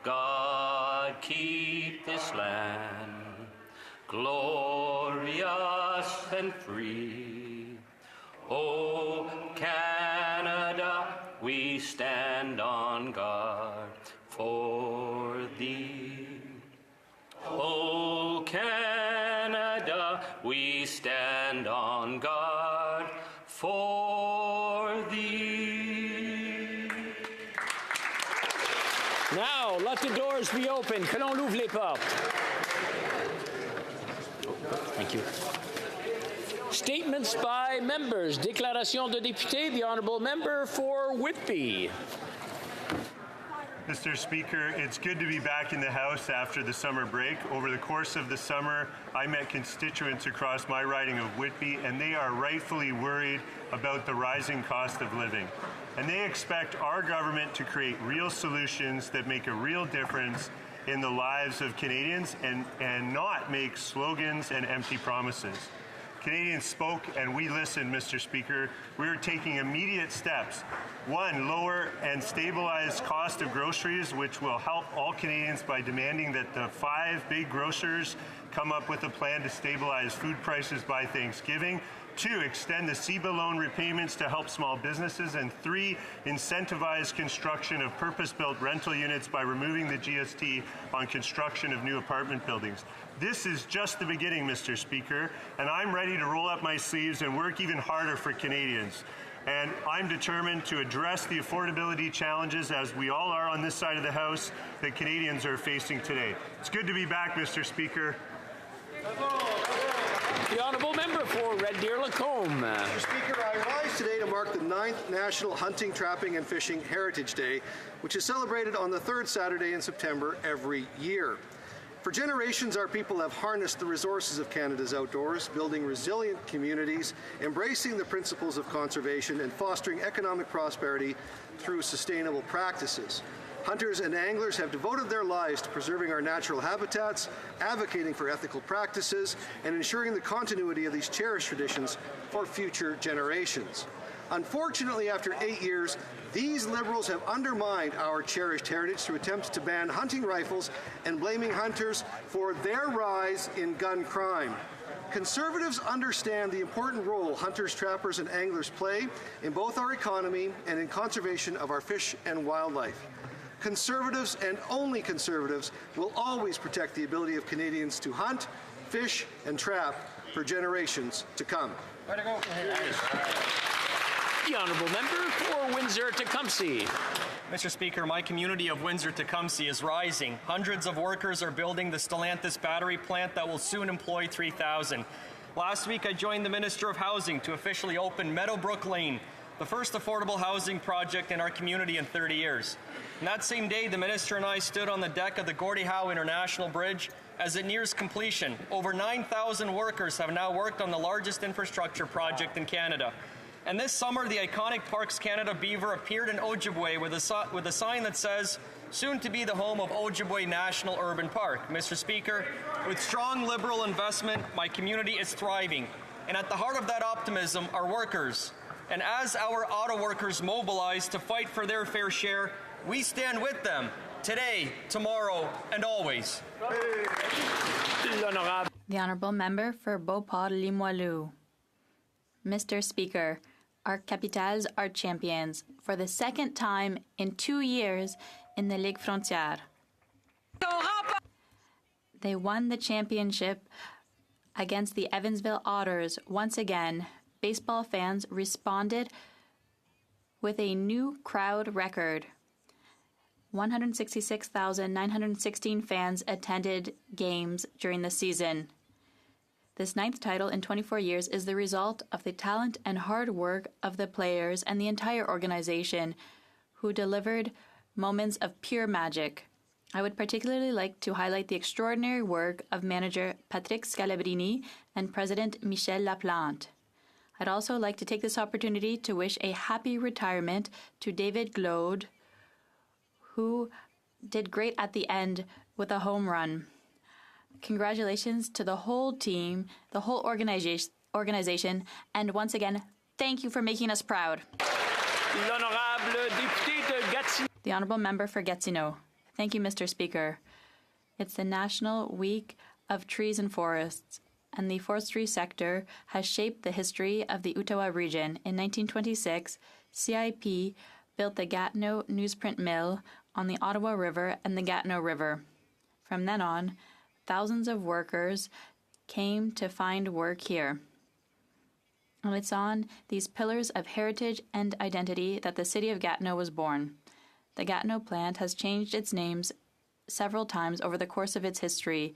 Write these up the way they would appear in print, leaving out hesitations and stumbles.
God keep this land glorious and free. O Canada, we stand on guard for thee. O Canada, we stand on guard for thee. Now, let the doors be open. Que l'on ouvre les portes. Thank you. Statements by members. Déclaration de député. The honourable member for Whitby. Mr. Speaker, it's good to be back in the House after the summer break. Over the course of the summer, I met constituents across my riding of Whitby, and they are rightfully worried about the rising cost of living. And they expect our government to create real solutions that make a real difference in the lives of Canadians and not make slogans and empty promises. Canadians spoke and we listened, Mr. Speaker. We are taking immediate steps. One, lower and stabilize cost of groceries, which will help all Canadians by demanding that the 5 big grocers come up with a plan to stabilize food prices by Thanksgiving. 2, extend the CEBA loan repayments to help small businesses. And 3, incentivize construction of purpose-built rental units by removing the GST on construction of new apartment buildings. This is just the beginning, Mr. Speaker, and I'm ready to roll up my sleeves and work even harder for Canadians. And I'm determined to address the affordability challenges, as we all are on this side of the House, that Canadians are facing today. It's good to be back, Mr. Speaker. The honourable member for Red Deer Lacombe. Mr. Speaker, I rise today to mark the 9th National Hunting, Trapping and Fishing Heritage Day, which is celebrated on the 3rd Saturday in September every year. For generations, our people have harnessed the resources of Canada's outdoors, building resilient communities, embracing the principles of conservation, and fostering economic prosperity through sustainable practices. Hunters and anglers have devoted their lives to preserving our natural habitats, advocating for ethical practices, and ensuring the continuity of these cherished traditions for future generations. Unfortunately, after 8 years, these Liberals have undermined our cherished heritage through attempts to ban hunting rifles and blaming hunters for their rise in gun crime. Conservatives understand the important role hunters, trappers, and anglers play in both our economy and in conservation of our fish and wildlife. Conservatives, and only Conservatives, will always protect the ability of Canadians to hunt, fish, and trap for generations to come. Way to go. The honourable member for Windsor-Tecumseh. Mr. Speaker, my community of Windsor-Tecumseh is rising. Hundreds of workers are building the Stellantis battery plant that will soon employ 3,000. Last week, I joined the Minister of Housing to officially open Meadowbrook Lane, the first affordable housing project in our community in 30 years. And that same day, the Minister and I stood on the deck of the Gordie Howe International Bridge as it nears completion. Over 9,000 workers have now worked on the largest infrastructure project in Canada. And this summer, the iconic Parks Canada beaver appeared in Ojibwe with a sign that says, soon to be the home of Ojibwe National Urban Park. Mr. Speaker, with strong Liberal investment, my community is thriving. And at the heart of that optimism are workers. And as our auto workers mobilize to fight for their fair share, we stand with them today, tomorrow, and always. The honourable member for Beauport-Limoilou. Mr. Speaker, our capitals are champions for the second time in 2 years in the Ligue Frontière. They won the championship against the Evansville Otters. Once again, baseball fans responded with a new crowd record. 166,916 fans attended games during the season. This 9th title in 24 years is the result of the talent and hard work of the players and the entire organization, who delivered moments of pure magic. I would particularly like to highlight the extraordinary work of manager Patrick Scalabrini and President Michel Laplante. I'd also like to take this opportunity to wish a happy retirement to David Glaude, who did great at the end with a home run. Congratulations to the whole team, the whole organization, and once again, thank you for making us proud. The honourable member for Gatineau. Thank you, Mr. Speaker. It's the National Week of Trees and Forests, and the forestry sector has shaped the history of the Ottawa region. In 1926, CIP built the Gatineau newsprint mill on the Ottawa River and the Gatineau River. From then on, thousands of workers came to find work here. And it's on these pillars of heritage and identity that the city of Gatineau was born. The Gatineau plant has changed its names several times over the course of its history.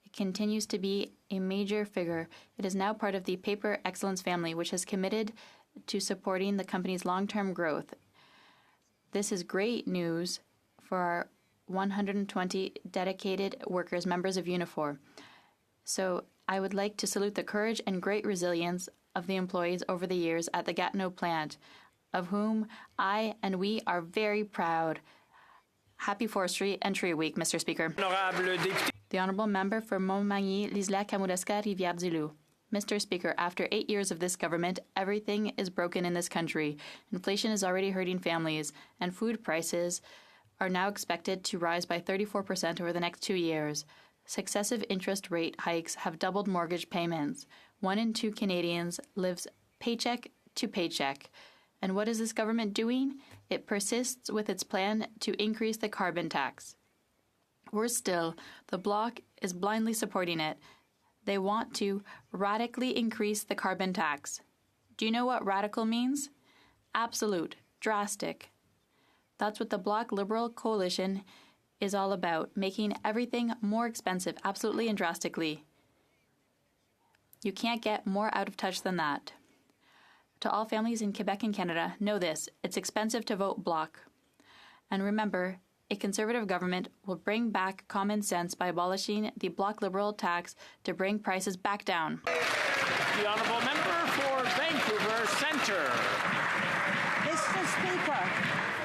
It continues to be a major figure. It is now part of the Paper Excellence family, which has committed to supporting the company's long-term growth. This is great news for our 120 dedicated workers, members of Unifor. So I would like to salute the courage and great resilience of the employees over the years at the Gatineau plant, of whom I and we are very proud. Happy Forestry and Tree Week, Mr. Speaker. The Honourable Member for Montmagny, Lizla, Kamouraska, Rivière-du-Loup. Mr. Speaker, after 8 years of this government, everything is broken in this country. Inflation is already hurting families, and food prices are now expected to rise by 34% over the next 2 years. Successive interest rate hikes have doubled mortgage payments. 1 in 2 Canadians lives paycheck to paycheck. And what is this government doing? It persists with its plan to increase the carbon tax. Worse still, the Bloc is blindly supporting it. They want to radically increase the carbon tax. Do you know what radical means? Absolute, drastic. That's what the Bloc Liberal Coalition is all about, making everything more expensive, absolutely and drastically. You can't get more out of touch than that. To all families in Quebec and Canada, know this: it's expensive to vote Bloc. And remember, a Conservative government will bring back common sense by abolishing the Bloc Liberal tax to bring prices back down. The Honourable Member for Vancouver Centre. Mr. Speaker,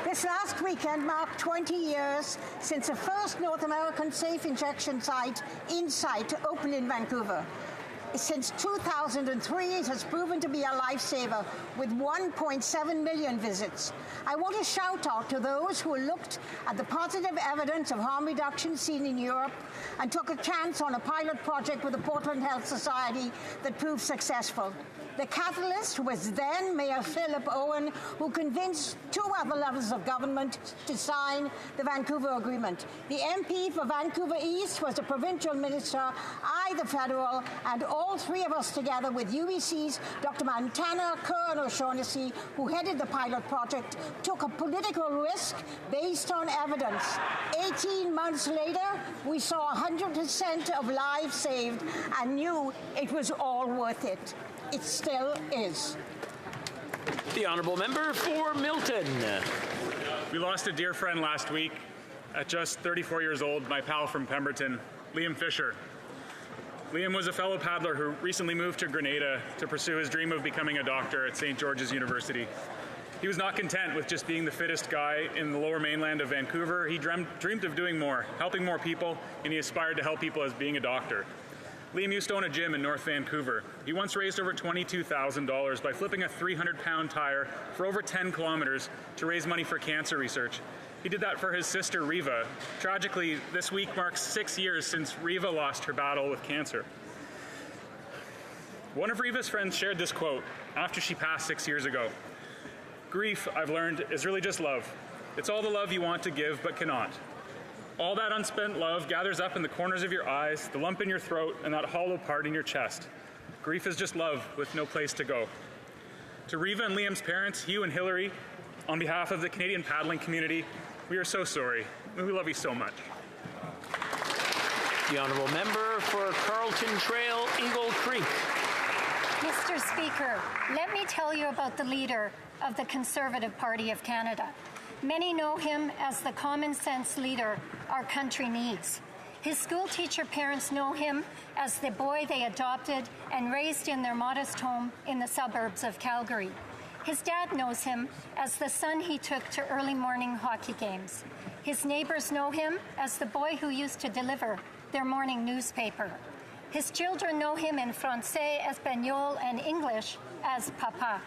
this last weekend marked 20 years since the first North American safe injection site, InSite, opened in Vancouver. Since 2003, it has proven to be a lifesaver with 1.7 million visits. I want to shout out to those who looked at the positive evidence of harm reduction seen in Europe and took a chance on a pilot project with the Portland Health Society that proved successful. The catalyst was then Mayor Philip Owen, who convinced 2 other levels of government to sign the Vancouver Agreement. The MP for Vancouver East was the provincial minister, I the federal, and all 3 of us together with UBC's Dr. Montana, Kerr, and O'Shaughnessy, who headed the pilot project, took a political risk based on evidence. 18 months later, we saw 100% of lives saved and knew it was all worth it. It still is. The Honourable Member for Milton. We lost a dear friend last week at just 34 years old, my pal from Pemberton, Liam Fisher. Liam was a fellow paddler who recently moved to Grenada to pursue his dream of becoming a doctor at St. George's University. He was not content with just being the fittest guy in the lower mainland of Vancouver. He dreamed of doing more, helping more people, and he aspired to help people as being a doctor. Liam used to own a gym in North Vancouver. He once raised over $22,000 by flipping a 300-pound tire for over 10 kilometers to raise money for cancer research. He did that for his sister, Riva. Tragically, this week marks 6 years since Riva lost her battle with cancer. One of Riva's friends shared this quote after she passed 6 years ago. "Grief, I've learned, is really just love. It's all the love you want to give but cannot. All that unspent love gathers up in the corners of your eyes, the lump in your throat, and that hollow part in your chest. Grief is just love with no place to go." To Riva and Liam's parents, Hugh and Hillary, on behalf of the Canadian paddling community, we are so sorry. We love you so much. The Honourable Member for Carlton Trail, Eagle Creek. Mr. Speaker, let me tell you about the leader of the Conservative Party of Canada. Many know him as the common sense leader our country needs. His school teacher parents know him as the boy they adopted and raised in their modest home in the suburbs of Calgary. His dad knows him as the son he took to early morning hockey games. His neighbors know him as the boy who used to deliver their morning newspaper. His children know him in Francais, Espanol, and English as Papa.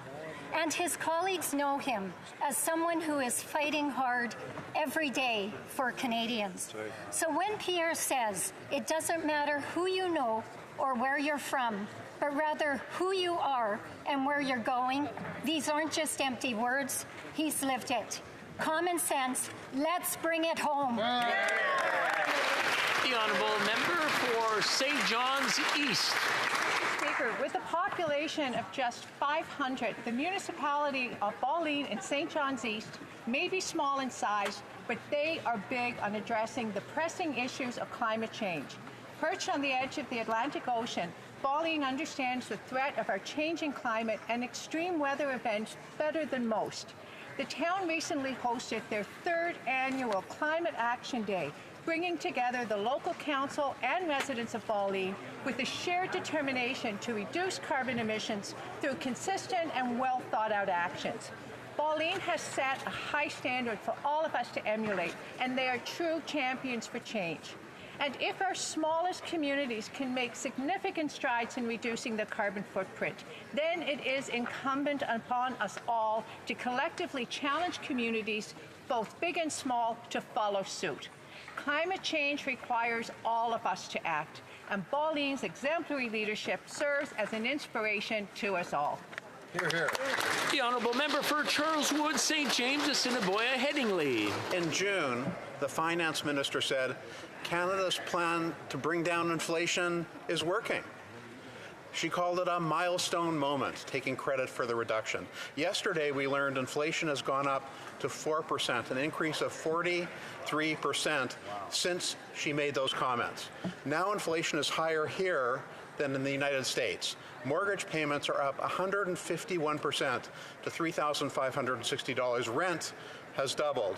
and his colleagues know him as someone who is fighting hard every day for Canadians. So when Pierre says it doesn't matter who you know or where you're from, but rather who you are and where you're going, these aren't just empty words. He's lived it. Common sense, let's bring it home. The honourable member for St. John's East. Speaker, with a population of just 500, the municipality of Pauline and St. John's East may be small in size, but they are big on addressing the pressing issues of climate change. Perched on the edge of the Atlantic Ocean, Pauline understands the threat of our changing climate and extreme weather events better than most. The town recently hosted their 3rd annual Climate Action Day, bringing together the local council and residents of Pauline with a shared determination to reduce carbon emissions through consistent and well thought out actions. Pauline has set a high standard for all of us to emulate, and they are true champions for change. And if our smallest communities can make significant strides in reducing the carbon footprint, then it is incumbent upon us all to collectively challenge communities, both big and small, to follow suit. Climate change requires all of us to act, and Pauline's exemplary leadership serves as an inspiration to us all. Hear, hear. The honourable member for Charleswood, St. James, Assiniboia, Headingley. In June, the finance minister said Canada's plan to bring down inflation is working. She called it a milestone moment, taking credit for the reduction. Yesterday, we learned inflation has gone up to 4%, an increase of 43% since she made those comments. Now inflation is higher here than in the United States. Mortgage payments are up 151% to $3,560. Rent has doubled.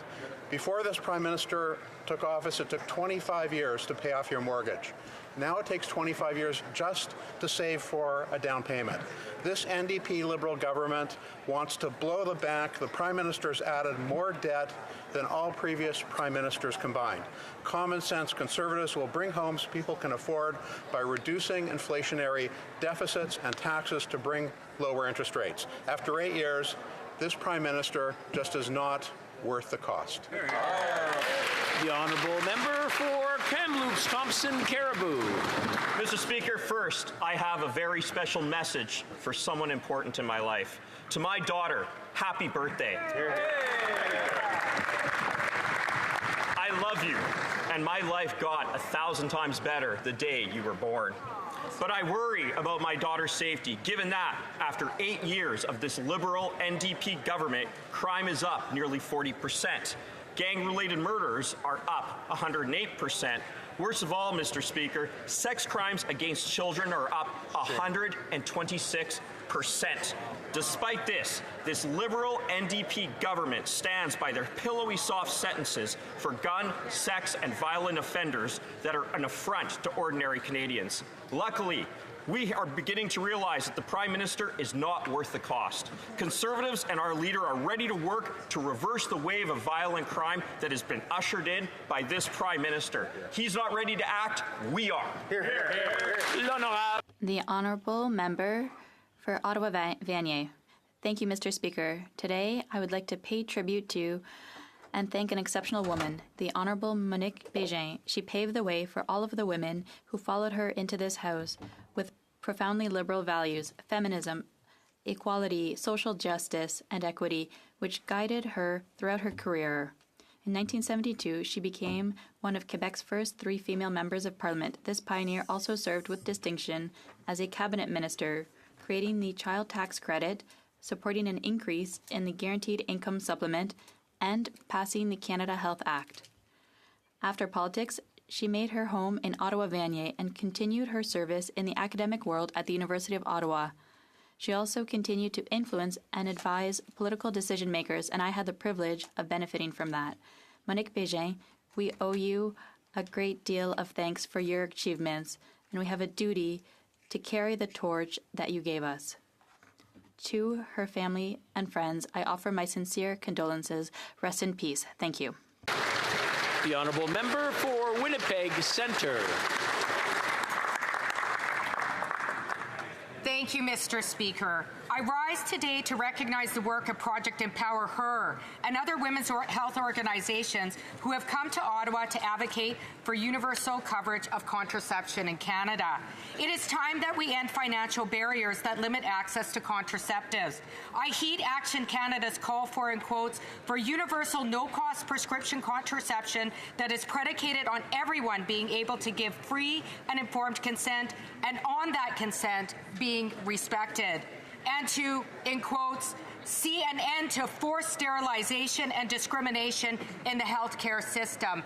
Before this Prime Minister took office, it took 25 years to pay off your mortgage. Now it takes 25 years just to save for a down payment. This NDP Liberal government wants to blow the bank. The Prime Minister's added more debt than all previous Prime Ministers combined. Common sense Conservatives will bring homes people can afford by reducing inflationary deficits and taxes to bring lower interest rates. After 8 years, this Prime Minister just is not worth the cost. The honourable member for Kamloops, Thompson, Caribou. Mr. Speaker, first, I have a very special message for someone important in my life. To my daughter, happy birthday. I love you, and my life got 1,000 times better the day you were born. But I worry about my daughter's safety, given that after 8 years of this Liberal NDP government, crime is up nearly 40%. Gang-related murders are up 108%. Worst of all, Mr. Speaker, sex crimes against children are up 126%. Despite this Liberal NDP government stands by their pillowy soft sentences for gun, sex, and violent offenders that are an affront to ordinary Canadians. Luckily, we are beginning to realize that the Prime Minister is not worth the cost. Conservatives and our leader are ready to work to reverse the wave of violent crime that has been ushered in by this Prime Minister. He's not ready to act. We are. The honourable member for Ottawa-Vanier. Thank you, Mr. Speaker. Today, I would like to pay tribute to and thank an exceptional woman, the Honourable Monique Bégin. She paved the way for all of the women who followed her into this House with profoundly liberal values, feminism, equality, social justice, and equity, which guided her throughout her career. In 1972, she became one of Quebec's first 3 female members of Parliament. This pioneer also served with distinction as a cabinet minister, creating the child tax credit, supporting an increase in the guaranteed income supplement, and passing the Canada Health Act. After politics, she made her home in Ottawa-Vanier and continued her service in the academic world at the University of Ottawa. She also continued to influence and advise political decision-makers, and I had the privilege of benefiting from that. Monique Bégin, we owe you a great deal of thanks for your achievements, and we have a duty to carry the torch that you gave us. To her family and friends, I offer my sincere condolences. Rest in peace. Thank you. The honourable member for Winnipeg Centre. Thank you, Mr. Speaker. I rise rise today to recognize the work of Project Empower Her and other women's health organizations who have come to Ottawa to advocate for universal coverage of contraception in Canada. It is time that we end financial barriers that limit access to contraceptives. I heed Action Canada's call for, in quotes, for universal no-cost prescription contraception that is predicated on everyone being able to give free and informed consent, and on that consent being respected. And to, in quotes, see an end to forced sterilization and discrimination in the healthcare system.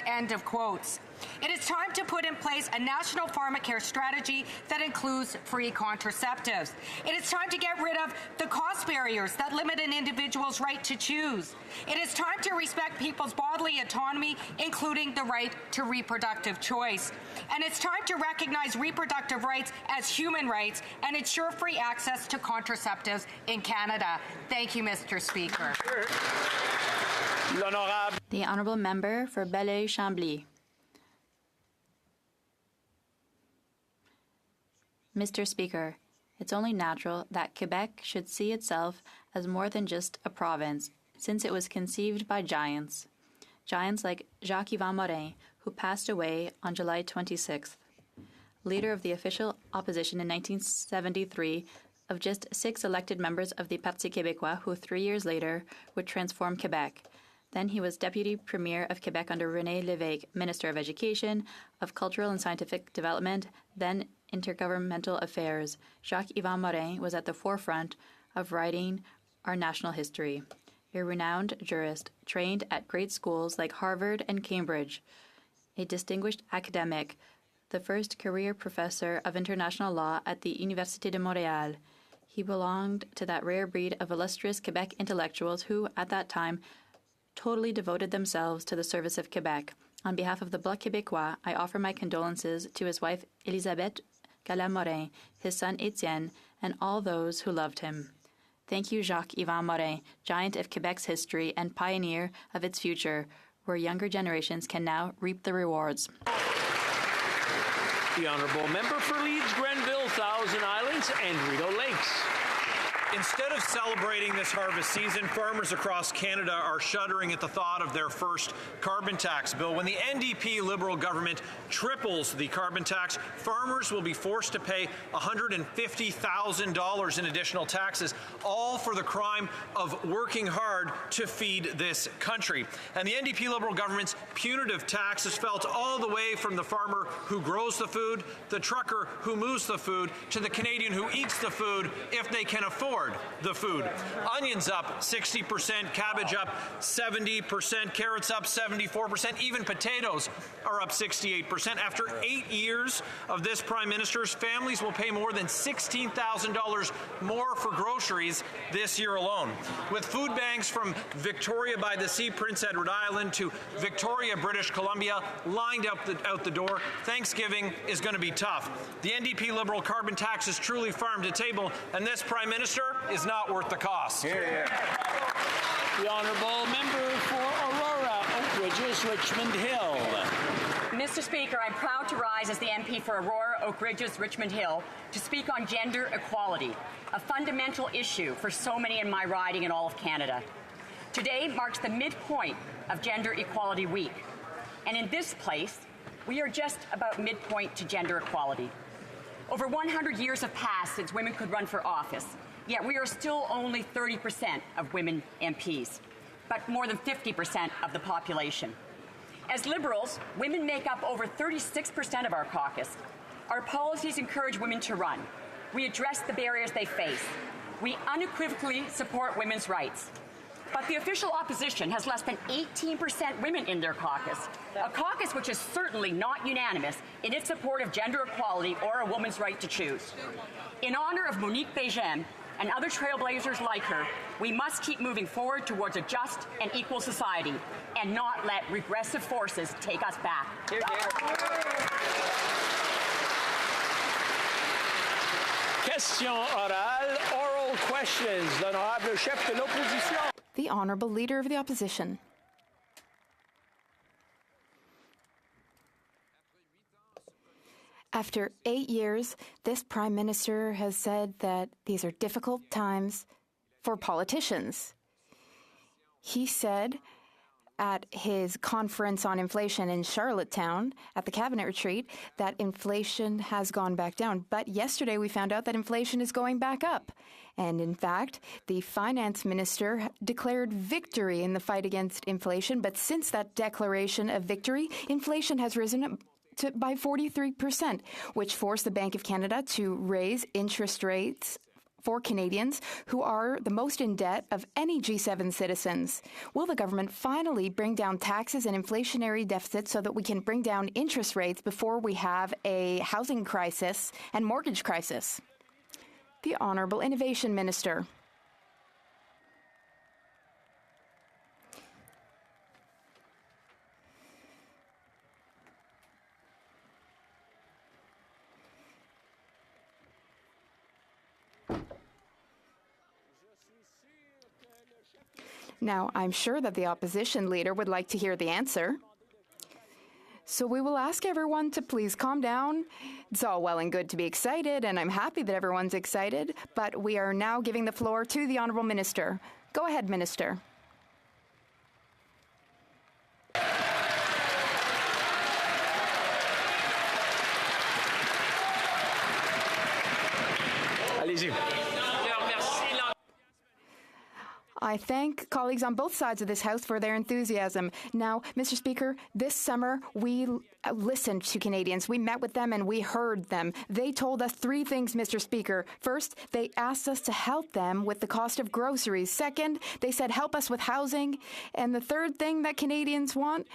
End of quotes. It is time to put in place a national pharmacare strategy that includes free contraceptives. It is time to get rid of the cost barriers that limit an individual's right to choose. It is time to respect people's bodily autonomy, including the right to reproductive choice. And it's time to recognize reproductive rights as human rights and ensure free access to contraceptives in Canada. Thank you, Mr. Speaker. The Honourable Member for Belleuil-Chambly. Mr. Speaker, it's only natural that Quebec should see itself as more than just a province, since it was conceived by giants. Giants like Jacques-Yvan Morin, who passed away on July 26th. Leader of the official opposition in 1973, of just 6 elected members of the Parti Québécois who 3 years later would transform Quebec. Then he was Deputy Premier of Quebec under René Lévesque, Minister of Education, of Cultural and Scientific Development, then Intergovernmental Affairs. Jacques-Yvan Morin was at the forefront of writing our national history. A renowned jurist, trained at great schools like Harvard and Cambridge. A distinguished academic, the first career professor of international law at the Université de Montréal. He belonged to that rare breed of illustrious Quebec intellectuals who, at that time, totally devoted themselves to the service of Quebec. On behalf of the Bloc Québécois, I offer my condolences to his wife Elisabeth Galland-Morin, his son Étienne, and all those who loved him. Thank you, Jacques-Yvan Morin, giant of Quebec's history and pioneer of its future, where younger generations can now reap the rewards. The Honourable Member for Leeds, Grenville, Thousand Islands, and Rideau Lakes. Instead of celebrating this harvest season, farmers across Canada are shuddering at the thought of their first carbon tax bill. When the NDP Liberal government triples the carbon tax, farmers will be forced to pay $150,000 in additional taxes, all for the crime of working hard to feed this country. And the NDP Liberal government's punitive tax is felt all the way from the farmer who grows the food, the trucker who moves the food, to the Canadian who eats the food if they can afford the food. Onions up 60%, cabbage up 70%, carrots up 74%, even potatoes are up 68%. After 8 years of this Prime Minister's, families will pay more than $16,000 more for groceries this year alone. With food banks from Victoria by the Sea, Prince Edward Island, to Victoria, British Columbia, lined up out the door, Thanksgiving is going to be tough. The NDP Liberal carbon tax is truly farm to table, and this Prime Minister is not worth the cost. The Honourable Member for Aurora, Oak Ridges, Richmond Hill. Mr. Speaker, I'm proud to rise as the MP for Aurora, Oak Ridges, Richmond Hill to speak on gender equality, a fundamental issue for so many in my riding and all of Canada. Today marks the midpoint of Gender Equality Week, and in this place, we are just about midpoint to gender equality. Over 100 years have passed since women could run for office, yet we are still only 30% of women MPs, but more than 50% of the population. As Liberals, women make up over 36% of our caucus. Our policies encourage women to run. We address the barriers they face. We unequivocally support women's rights. But the official opposition has less than 18% women in their caucus, a caucus which is certainly not unanimous in its support of gender equality or a woman's right to choose. In honor of Monique Bégin and other trailblazers like her, we must keep moving forward towards a just and equal society and not let regressive forces take us back. Question orale, oral questions. L'honorable chef de l'opposition. The Honourable Leader of the Opposition. After 8 years, this Prime Minister has said that these are difficult times for politicians. He said at his conference on inflation in Charlottetown at the cabinet retreat that inflation has gone back down. But yesterday we found out that inflation is going back up. And in fact, the finance minister declared victory in the fight against inflation. But since that declaration of victory, inflation has risen by 43%, which forced the Bank of Canada to raise interest rates for Canadians who are the most in debt of any G7 citizens. Will the government finally bring down taxes and inflationary deficits so that we can bring down interest rates before we have a housing crisis and mortgage crisis? The Honourable Innovation Minister. Now, I'm sure that the opposition leader would like to hear the answer. So we will ask everyone to please calm down. It's all well and good to be excited, and I'm happy that everyone's excited, but we are now giving the floor to the Honourable Minister. Go ahead, Minister. Allez-y. I thank colleagues on both sides of this House for their enthusiasm. Now, Mr. Speaker, this summer we listened to Canadians. We met with them and we heard them. They told us 3 things, Mr. Speaker. First, they asked us to help them with the cost of groceries. Second, they said help us with housing. And the third thing that Canadians want,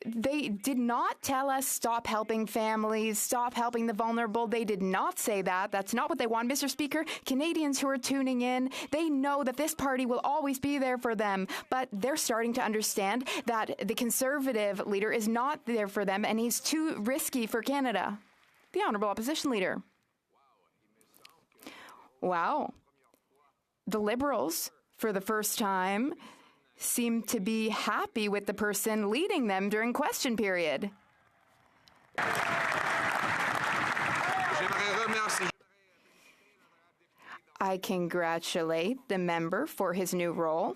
they did not tell us stop helping families, stop helping the vulnerable. They did not say that. That's not what they want. Mr. Speaker, Canadians who are tuning in, they know that this party will always be there for them, but they're starting to understand that the Conservative leader is not there for them and he's too risky for Canada. The Honourable Opposition Leader. Wow. The Liberals, for the first time, seem to be happy with the person leading them during question period. I congratulate the member for his new role.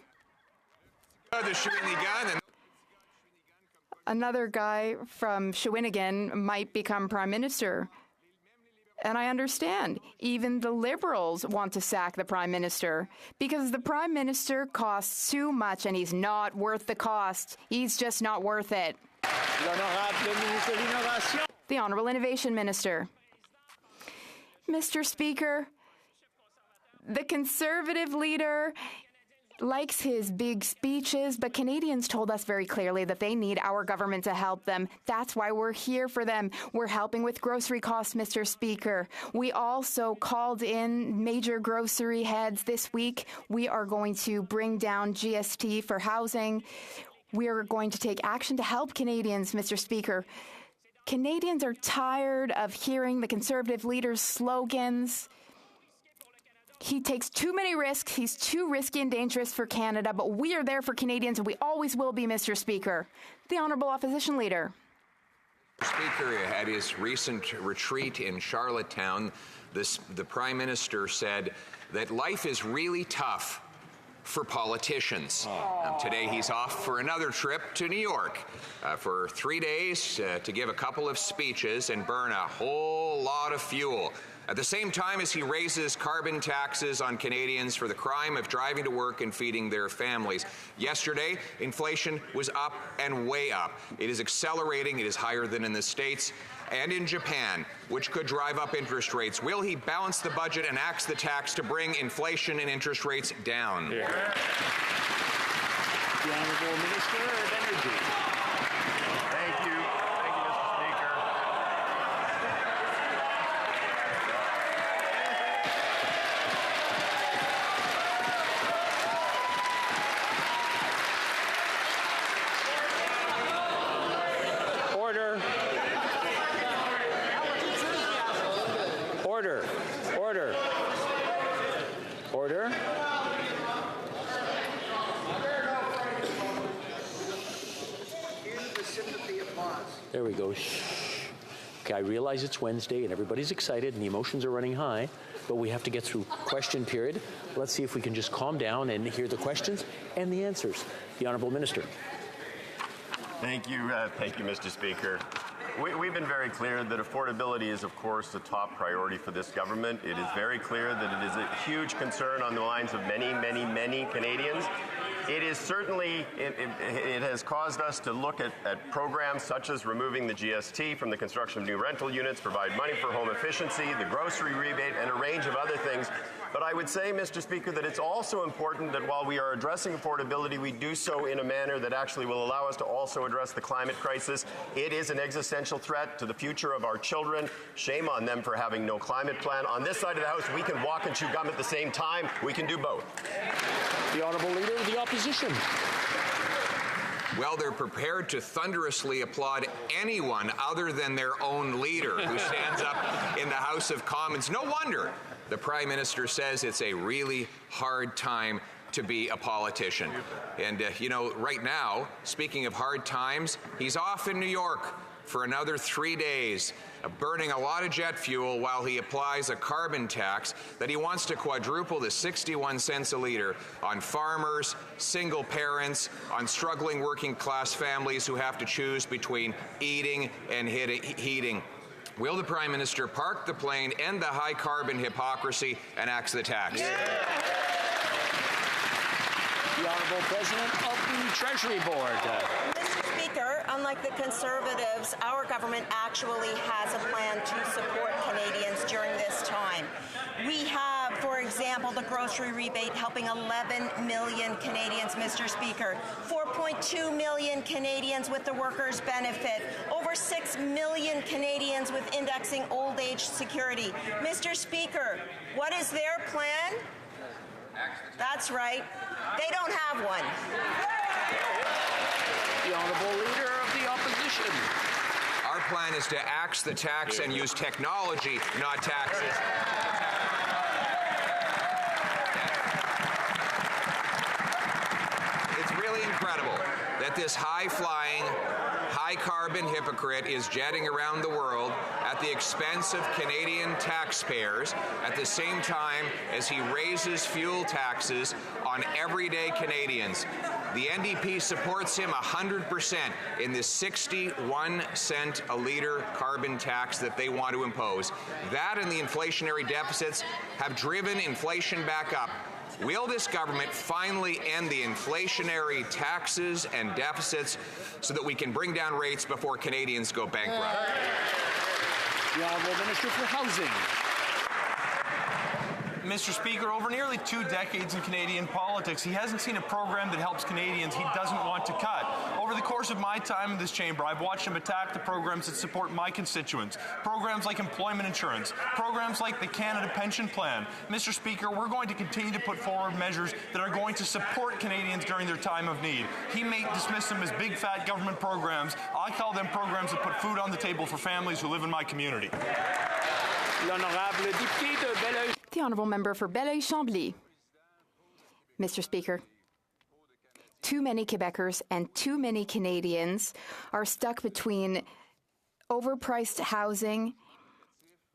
Another guy from Shawinigan might become Prime Minister. And I understand, even the Liberals want to sack the Prime Minister because the Prime Minister costs too much and he's not worth the cost. He's just not worth it. The Honourable Innovation Minister. Mr. Speaker, the Conservative leader likes his big speeches, but Canadians told us very clearly that they need our government to help them. That's why we're here for them. We're helping with grocery costs, Mr. Speaker. We also called in major grocery heads this week. We are going to bring down GST for housing. We are going to take action to help Canadians, Mr. Speaker. Canadians are tired of hearing the Conservative leader's slogans. He takes too many risks. He's too risky and dangerous for Canada, but we are there for Canadians, and we always will be, Mr. Speaker. The Honourable Opposition Leader. Speaker, at his recent retreat in Charlottetown, the Prime Minister said that life is really tough for politicians. Today he's off for another trip to New York for 3 days to give a couple of speeches and burn a whole lot of fuel. At the same time as he raises carbon taxes on Canadians for the crime of driving to work and feeding their families. Yesterday, inflation was up and way up. It is accelerating. It is higher than in the States and in Japan, which could drive up interest rates. Will he balance the budget and axe the tax to bring inflation and interest rates down? Yeah. The Honourable Minister of Energy. Thank you. Thank you, Mr. Speaker. Order. Order. Order. Order. There we go. Shh. Quebec. I realize it's Wednesday and everybody's excited and the emotions are running high, but we have to get through question period. Let's see if we can just calm down and hear the questions and the answers. The Honourable Minister. Thank you, Mr. Speaker. We've been very clear that affordability is, of course, a top priority for this government. It is very clear that it is a huge concern on the minds of many, many, many Canadians. It is certainly, it has caused us to look at programs such as removing the GST from the construction of new rental units, provide money for home efficiency, the grocery rebate, and a range of other things. But I would say, Mr. Speaker, that it's also important that while we are addressing affordability, we do so in a manner that actually will allow us to also address the climate crisis. It is an existential threat to the future of our children. Shame on them for having no climate plan. On this side of the House, we can walk and chew gum at the same time. We can do both. The Honourable Leader of the Opposition. Well, they're prepared to thunderously applaud anyone other than their own leader who stands up in the House of Commons. No wonder the Prime Minister says it's a really hard time to be a politician. And, right now, speaking of hard times, he's off in New York for another 3 days, burning a lot of jet fuel while he applies a carbon tax that he wants to quadruple to 61 cents a litre on farmers, single parents, on struggling working class families who have to choose between eating and heating. Will the Prime Minister park the plane, end the high carbon hypocrisy, and axe the tax? The Honourable President of the Treasury Board. Mr. Speaker, unlike the Conservatives, our government actually has a plan to support Canadians during this time. We have, for example, the grocery rebate helping 11 million Canadians, Mr. Speaker, 4.2 million Canadians with the workers' benefit, over 6 million Canadians with indexing old age security. Mr. Speaker, what is their plan? That's right. They don't have one. The Honourable Leader of the Opposition. Our plan is to axe the tax and use technology, not taxes. It's really incredible that this high-flying, high-carbon hypocrite is jetting around the world at the expense of Canadian taxpayers at the same time as he raises fuel taxes on everyday Canadians. The NDP supports him 100% in this 61 cent a litre carbon tax that they want to impose. That and the inflationary deficits have driven inflation back up. Will this government finally end the inflationary taxes and deficits so that we can bring down rates before Canadians go bankrupt? The Honourable Minister for Housing. Mr. Speaker, over nearly 2 decades in Canadian politics, he hasn't seen a program that helps Canadians he doesn't want to cut. Over the course of my time in this chamber, I've watched him attack the programs that support my constituents, programs like employment insurance, programs like the Canada Pension Plan. Mr. Speaker, we're going to continue to put forward measures that are going to support Canadians during their time of need. He may dismiss them as big, fat government programs. I call them programs that put food on the table for families who live in my community. The Honourable Member for Belleuil-Chambly. Mr. Speaker, too many Quebecers and too many Canadians are stuck between overpriced housing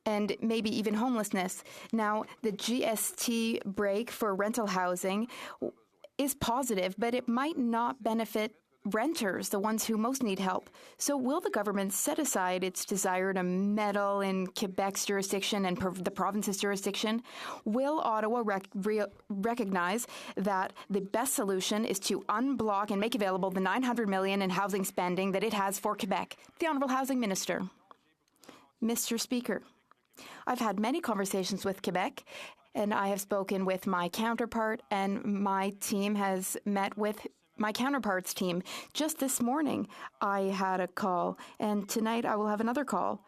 and maybe even homelessness. Now, the GST break for rental housing is positive, but it might not benefit renters, the ones who most need help. So will the government set aside its desire to meddle in Quebec's jurisdiction and the province's jurisdiction? Will Ottawa recognize that the best solution is to unblock and make available the $900 million in housing spending that it has for Quebec? The Honourable Housing Minister. Mr. Speaker, I've had many conversations with Quebec, and I have spoken with my counterpart, and my team has met with my counterpart's team. Just this morning, I had a call, and tonight I will have another call.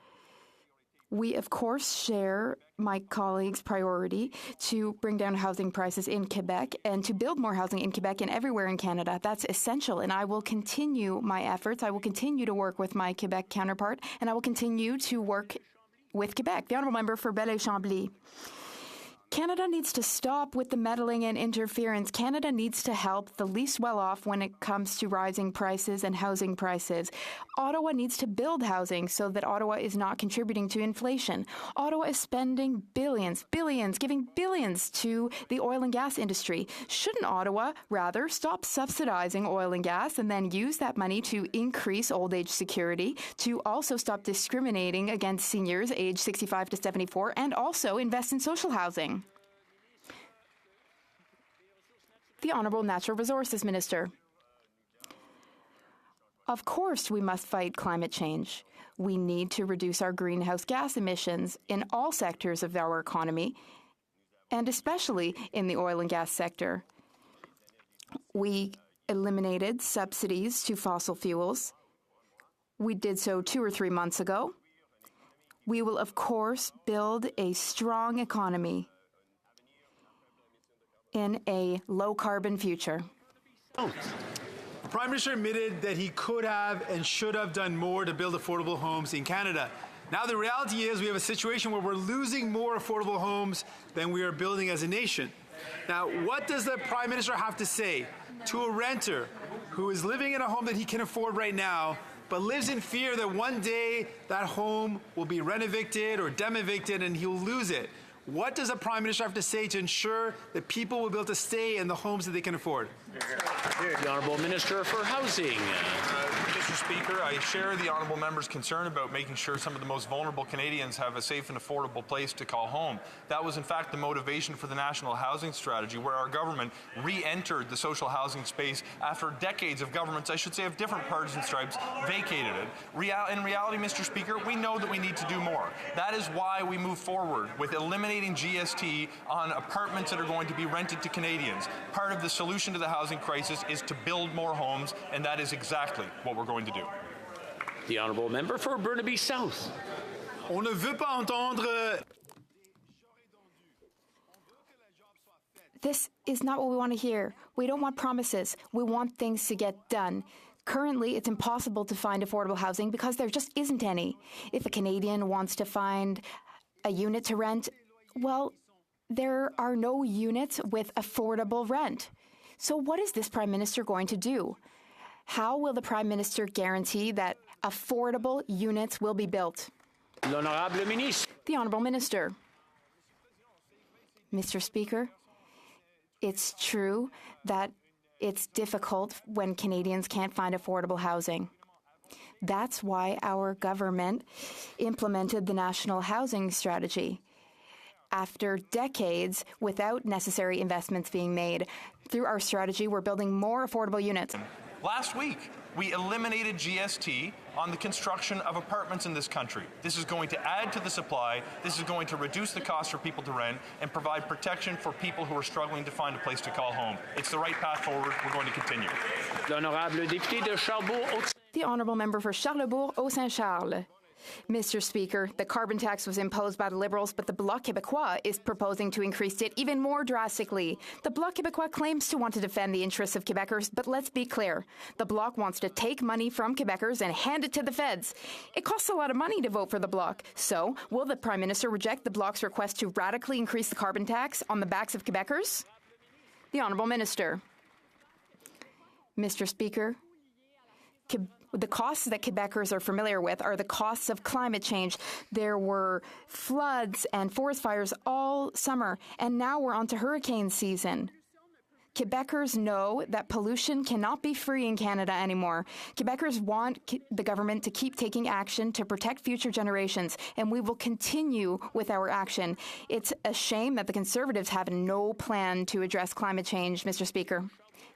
We, of course, share my colleagues' priority to bring down housing prices in Quebec and to build more housing in Quebec and everywhere in Canada. That's essential, and I will continue my efforts. I will continue to work with my Quebec counterpart, and I will continue to work with Quebec. The Honourable Member for Belleuil-Chambly. Canada needs to stop with the meddling and interference. Canada needs to help the least well-off when it comes to rising prices and housing prices. Ottawa needs to build housing so that Ottawa is not contributing to inflation. Ottawa is spending billions, giving billions to the oil and gas industry. Shouldn't Ottawa rather stop subsidizing oil and gas and then use that money to increase old age security, to also stop discriminating against seniors aged 65 to 74, and also invest in social housing? The Honourable Natural Resources Minister. Of course, we must fight climate change. We need to reduce our greenhouse gas emissions in all sectors of our economy, and especially in the oil and gas sector. We eliminated subsidies to fossil fuels. We did so 2 or 3 months ago. We will, of course, build a strong economy in a low-carbon future. The Prime Minister admitted that he could have and should have done more to build affordable homes in Canada. Now the reality is we have a situation where we're losing more affordable homes than we are building as a nation. Now, what does the Prime Minister have to say to a renter who is living in a home that he can afford right now, but lives in fear that one day that home will be rent-evicted or dem-evicted and he'll lose it? What does a Prime Minister have to say to ensure that people will be able to stay in the homes that they can afford? The Honourable Minister for Housing. Mr. Speaker, I share the Honourable Member's concern about making sure some of the most vulnerable Canadians have a safe and affordable place to call home. That was in fact the motivation for the National Housing Strategy, where our government re-entered the social housing space after decades of governments, I should say of different partisan stripes, vacated it. In reality, Mr. Speaker, we know that we need to do more. That is why we move forward with eliminating GST on apartments that are going to be rented to Canadians. Part of the solution to the housing crisis is to build more homes, and that is exactly what we're going to do. The Honourable Member for Burnaby South. On ne veut pas entendre. This is not what we want to hear. We don't want promises. We want things to get done. Currently, it's impossible to find affordable housing because there just isn't any. If a Canadian wants to find a unit to rent, well, there are no units with affordable rent. So what is this Prime Minister going to do? How will the Prime Minister guarantee that affordable units will be built? L'Honorable Ministre. The Honourable Minister. Mr. Speaker, it's true that it's difficult when Canadians can't find affordable housing. That's why our government implemented the National Housing Strategy. After decades without necessary investments being made, through our strategy, we're building more affordable units. Last week, we eliminated GST on the construction of apartments in this country. This is going to add to the supply, this is going to reduce the cost for people to rent, and provide protection for people who are struggling to find a place to call home. It's the right path forward. We're going to continue. L'Honorable Député de Charlebourg. The Honourable Member for Charlebourg-Haut-Saint-Charles. Mr. Speaker, the carbon tax was imposed by the Liberals, but the Bloc Québécois is proposing to increase it even more drastically. The Bloc Québécois claims to want to defend the interests of Quebecers, but let's be clear. The Bloc wants to take money from Quebecers and hand it to the feds. It costs a lot of money to vote for the Bloc. So, will the Prime Minister reject the Bloc's request to radically increase the carbon tax on the backs of Quebecers? The Honourable Minister. Mr. Speaker, the costs that Quebecers are familiar with are the costs of climate change. There were floods and forest fires all summer, and now we're on to hurricane season. Quebecers know that pollution cannot be free in Canada anymore. Quebecers want the government to keep taking action to protect future generations, and we will continue with our action. It's a shame that the Conservatives have no plan to address climate change, Mr. Speaker.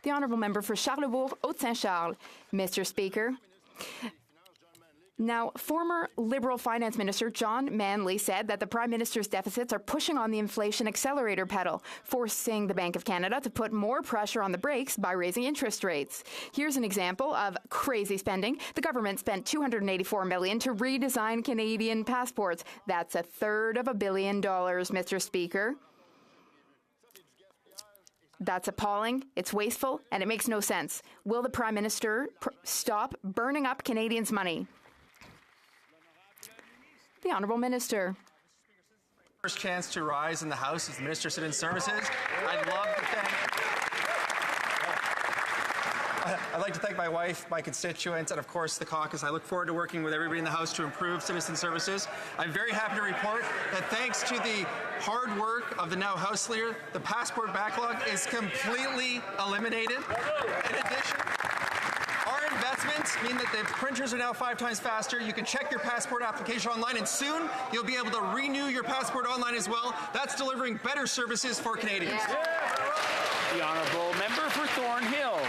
The Honourable Member for Charlebourg-Haut-Saint-Charles. Mr. Speaker, now, former Liberal Finance Minister John Manley said that the Prime Minister's deficits are pushing on the inflation accelerator pedal, forcing the Bank of Canada to put more pressure on the brakes by raising interest rates. Here's an example of crazy spending. The government spent $284 million to redesign Canadian passports. That's $1/3 of $1 billion, Mr. Speaker. That's appalling, it's wasteful, and it makes no sense. Will the Prime Minister stop burning up Canadians' money? The Honourable Minister. First chance to rise in the House as the Minister of Citizen Services. I'd like to thank my wife, my constituents, and of course the caucus. I look forward to working with everybody in the House to improve citizen services. I'm very happy to report that thanks to the hard work of the now House Leader, the passport backlog is completely eliminated. In addition, our investments mean that the printers are now 5 times faster. You can check your passport application online, and soon you'll be able to renew your passport online as well. That's delivering better services for Canadians. The Honourable Member for Thornhill.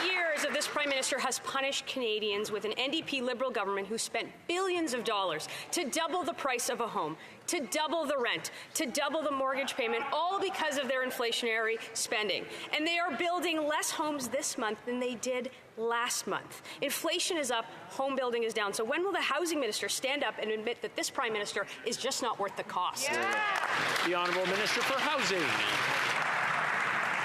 8 years of this Prime Minister has punished Canadians with an NDP Liberal government who spent billions of dollars to double the price of a home, to double the rent, to double the mortgage payment, all because of their inflationary spending. And they are building less homes this month than they did last month. Inflation is up, home building is down. So when will the Housing Minister stand up and admit that this Prime Minister is just not worth the cost? The Honourable Minister for Housing.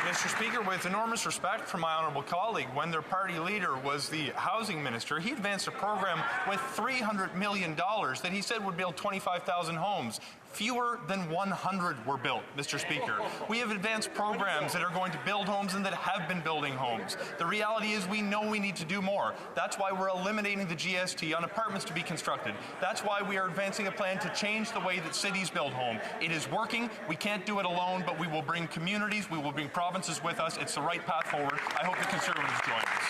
Mr. Speaker, with enormous respect for my honourable colleague, when their party leader was the housing minister, he advanced a program with $300 million that he said would build 25,000 homes. Fewer than 100 were built, Mr. Speaker. We have advanced programs that are going to build homes and that have been building homes. The reality is we know we need to do more. That's why we're eliminating the GST on apartments to be constructed. That's why we are advancing a plan to change the way that cities build homes. It is working. We can't do it alone, but we will bring communities, we will bring provinces with us. It's the right path forward. I hope the Conservatives join us.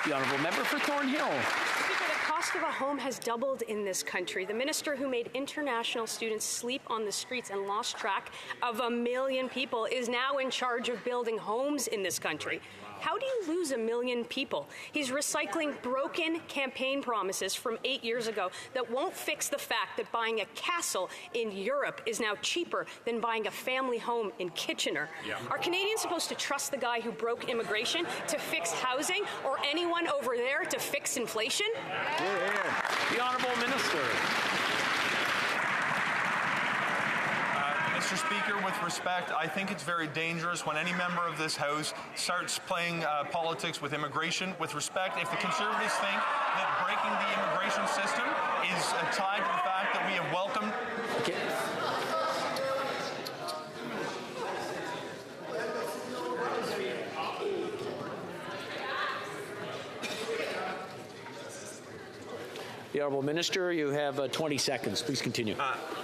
The Honourable Member for Thornhill. The cost of a home has doubled in this country. The minister who made international students sleep on the streets and lost track of 1 million people is now in charge of building homes in this country. How do you lose 1 million people? He's recycling broken campaign promises from 8 years ago that won't fix the fact that buying a castle in Europe is now cheaper than buying a family home in Kitchener. Are Canadians supposed to trust the guy who broke immigration to fix housing, or anyone over there to fix inflation? The Honourable Minister. Mr. Speaker, with respect, I think it's very dangerous when any member of this House starts playing politics with immigration. With respect, if the Conservatives think that breaking the immigration system is tied to the fact that we have welcomed... The Honourable Minister, you have 20 seconds. Please continue.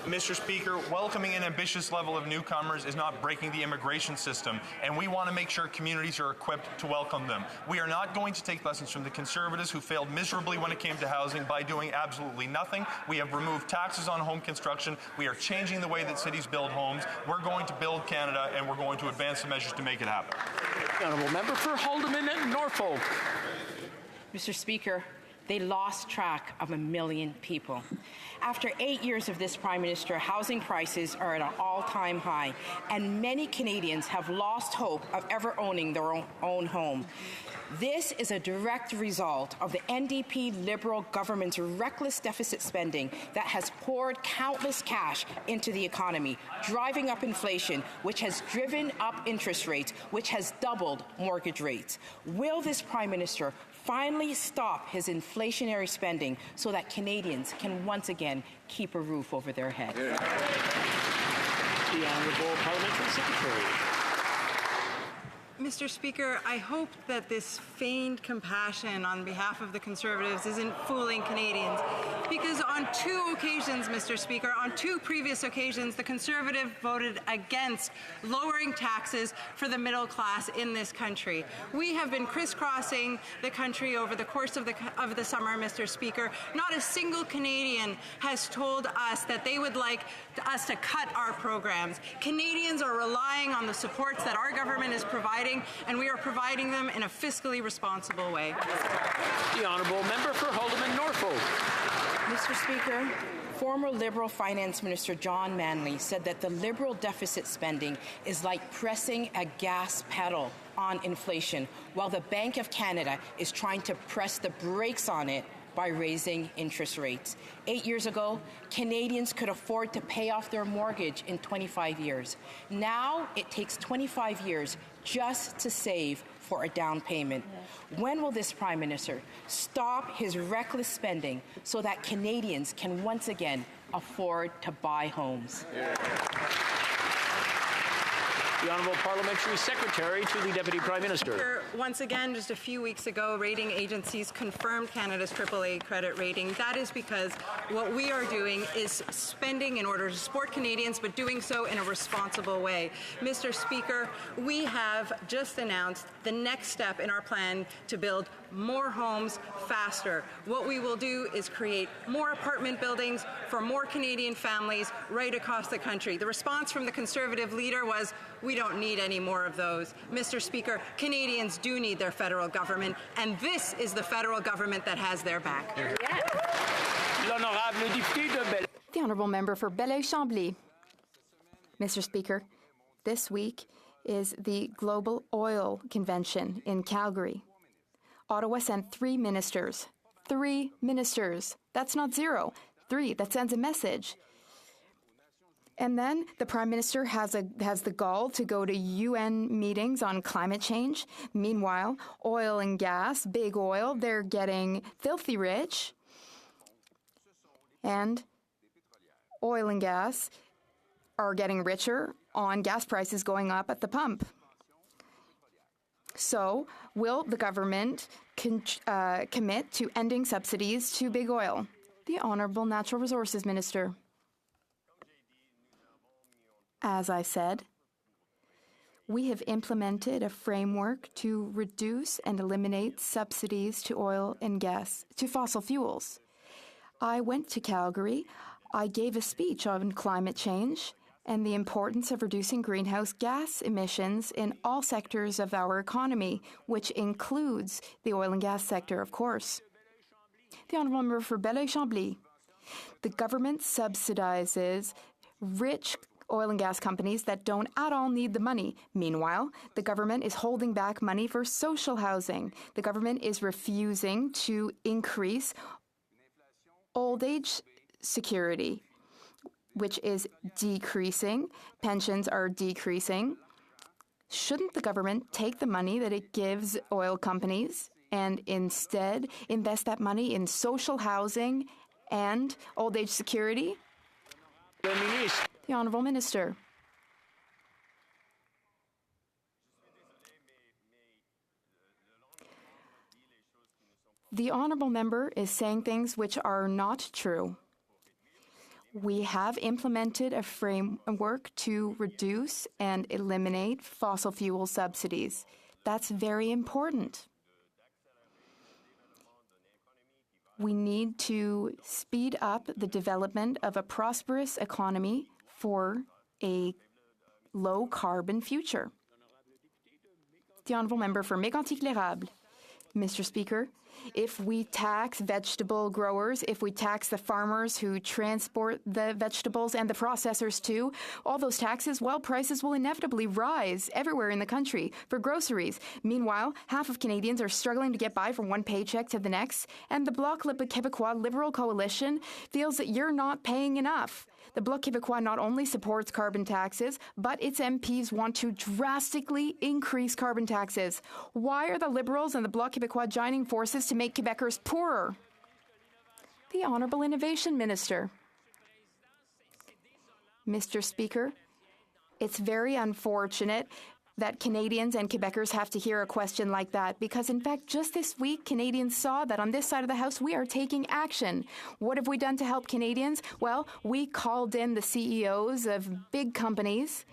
Mr. Speaker, welcoming an ambitious level of newcomers is not breaking the immigration system, and we want to make sure communities are equipped to welcome them. We are not going to take lessons from the Conservatives, who failed miserably when it came to housing by doing absolutely nothing. We have removed taxes on home construction. We are changing the way that cities build homes. We're going to build Canada, and we're going to advance the measures to make it happen. The Honourable Member for Haldimand and Norfolk. Mr. Speaker, they lost track of 1 million people. After 8 years of this Prime Minister, housing prices are at an all-time high, and many Canadians have lost hope of ever owning their own home. This is a direct result of the NDP Liberal government's reckless deficit spending that has poured countless cash into the economy, driving up inflation, which has driven up interest rates, which has doubled mortgage rates. Will this Prime Minister finally stop his inflationary spending so that Canadians can once again keep a roof over their head? The Honourable Parliamentary Secretary. Mr. Speaker, I hope that this feigned compassion on behalf of the Conservatives isn't fooling Canadians, because on 2 occasions, Mr. Speaker, on 2 previous occasions, the Conservative voted against lowering taxes for the middle class in this country. We have been crisscrossing the country over the course of the summer, Mr. Speaker. Not a single Canadian has told us that they would like us to cut our programs. Canadians are relying on the supports that our government is providing, and we are providing them in a fiscally responsible way. The Honourable Member for Haldimand Norfolk. Mr. Speaker, former Liberal Finance Minister John Manley said that the Liberal deficit spending is like pressing a gas pedal on inflation, while the Bank of Canada is trying to press the brakes on it by raising interest rates. 8 years ago, Canadians could afford to pay off their mortgage in 25 years. Now, it takes 25 years just to save for a down payment. When will this Prime Minister stop his reckless spending so that Canadians can once again afford to buy homes. The Honourable Parliamentary Secretary to the Deputy Prime Minister. Once again, just a few weeks ago, rating agencies confirmed Canada's AAA credit rating. That is because what we are doing is spending in order to support Canadians, but doing so in a responsible way. Mr. Speaker, we have just announced the next step in our plan to build more homes faster. What we will do is create more apartment buildings for more Canadian families right across the country. The response from the Conservative leader was, we don't need any more of those. Mr. Speaker, Canadians do need their federal government, and this is the federal government that has their back. The Honourable Member for Belleuil-Chambly. Mr. Speaker, this week is the Global Oil Convention in Calgary. Ottawa sent 3 ministers. 3 ministers. That's not 0. 3. That sends a message. And then the Prime Minister has the gall to go to UN meetings on climate change. Meanwhile, oil and gas, big oil, they're getting filthy rich. And oil and gas are getting richer on gas prices going up at the pump. So, will the government commit to ending subsidies to big oil? The Honourable Natural Resources Minister. As I said, we have implemented a framework to reduce and eliminate subsidies to oil and gas, to fossil fuels. I went to Calgary. I gave a speech on climate change and the importance of reducing greenhouse gas emissions in all sectors of our economy, which includes the oil and gas sector, of course. The Honourable Member for Belleuil-Chambly. The government subsidizes rich oil and gas companies that don't at all need the money. Meanwhile, the government is holding back money for social housing. The government is refusing to increase old age security, which is decreasing. Pensions are decreasing. Shouldn't the government take the money that it gives oil companies and instead invest that money in social housing and old age security? The Honourable Minister. The Honourable Member is saying things which are not true. We have implemented a framework to reduce and eliminate fossil fuel subsidies. That's very important. We need to speed up the development of a prosperous economy for a low-carbon future. The Honourable Member for Mégantic-L'Érable. Mr. Speaker, if we tax vegetable growers, if we tax the farmers who transport the vegetables and the processors too, all those taxes, well, prices will inevitably rise everywhere in the country for groceries. Meanwhile, half of Canadians are struggling to get by from one paycheck to the next, and the Bloc Québécois Liberal Coalition feels that you're not paying enough. The Bloc Québécois not only supports carbon taxes, but its MPs want to drastically increase carbon taxes. Why are the Liberals and the Bloc Québécois joining forces to make Quebecers poorer? The Honourable Innovation Minister. Mr. Speaker, it's very unfortunate that Canadians and Quebecers have to hear a question like that because, in fact, just this week, Canadians saw that on this side of the House, we are taking action. What have we done to help Canadians? Well, we called in the CEOs of big companies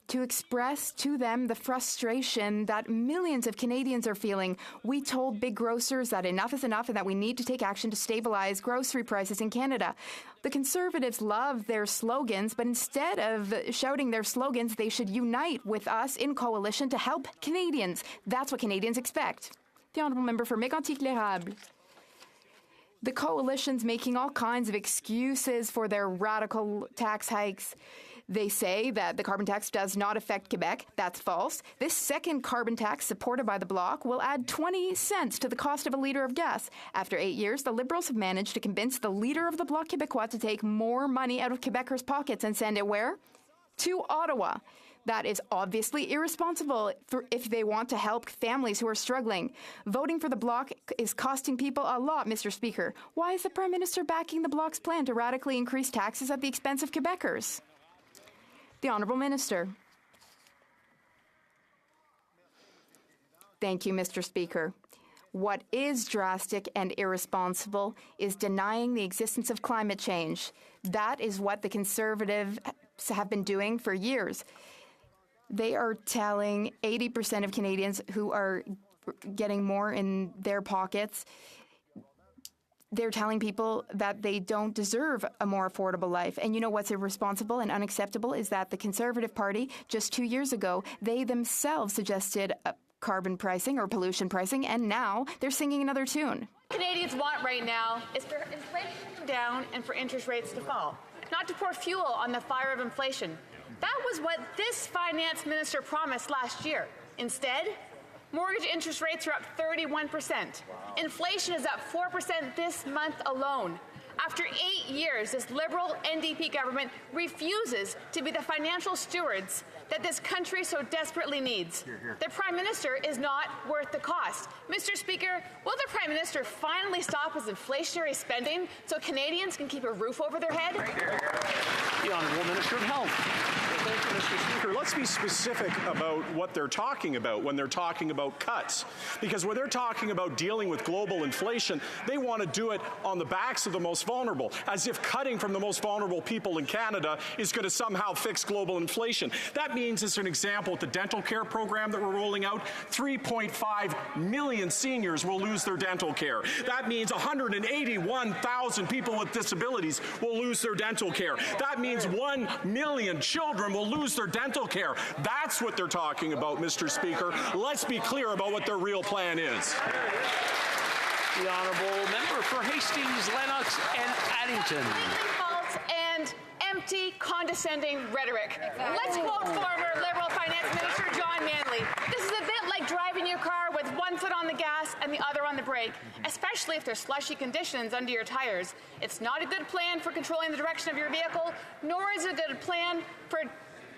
to express to them the frustration that millions of Canadians are feeling. We told big grocers that enough is enough and that we need to take action to stabilize grocery prices in Canada. The Conservatives love their slogans, but instead of shouting their slogans, they should unite with us in coalition to help Canadians. That's what Canadians expect. The Honourable Member for Mégantic-L'Érable. The coalition's making all kinds of excuses for their radical tax hikes. They say that the carbon tax does not affect Quebec. That's false. This second carbon tax, supported by the Bloc, will add 20 cents to the cost of a litre of gas. After 8 years, the Liberals have managed to convince the leader of the Bloc Québécois to take more money out of Quebecers' pockets and send it where? To Ottawa. That is obviously irresponsible if they want to help families who are struggling. Voting for the Bloc is costing people a lot, Mr. Speaker. Why is the Prime Minister backing the Bloc's plan to radically increase taxes at the expense of Quebecers? The Honourable Minister. Thank you, Mr. Speaker. What is drastic and irresponsible is denying the existence of climate change. That is what the Conservatives have been doing for years. They are telling 80% of Canadians who are getting more in their pockets, they're telling people that they don't deserve a more affordable life. And you know what's irresponsible and unacceptable is that the Conservative Party, just 2 years ago, they themselves suggested carbon pricing or pollution pricing, and now they're singing another tune. What Canadians want right now is for inflation to come down and for interest rates to fall, not to pour fuel on the fire of inflation. That was what this finance minister promised last year. Instead, mortgage interest rates are up 31%. Inflation is up 4% this month alone. After 8 years, this Liberal NDP government refuses to be the financial stewards that this country so desperately needs. The Prime Minister is not worth the cost. Mr. Speaker, will the Prime Minister finally stop his inflationary spending so Canadians can keep a roof over their head? The Honourable Minister of Health. Thank you, Mr. Speaker. Let's be specific about what they're talking about when they're talking about cuts. Because when they're talking about dealing with global inflation, they want to do it on the backs of the most vulnerable, as if cutting from the most vulnerable people in Canada is going to somehow fix global inflation. That means, as an example, with the dental care program that we're rolling out, 3.5 million seniors will lose their dental care. That means 181,000 people with disabilities will lose their dental care. That means 1 million children will lose their dental care. That's what they're talking about, Mr. Speaker. Let's be clear about what their real plan is. The Honourable Member for Hastings, Lennox and Addington. False and empty, condescending rhetoric. Let's quote former Liberal Finance Minister John Manley. This is a bit like driving your car with one foot on the gas and the other on the brake, especially if there's slushy conditions under your tires. It's not a good plan for controlling the direction of your vehicle, nor is it a good plan for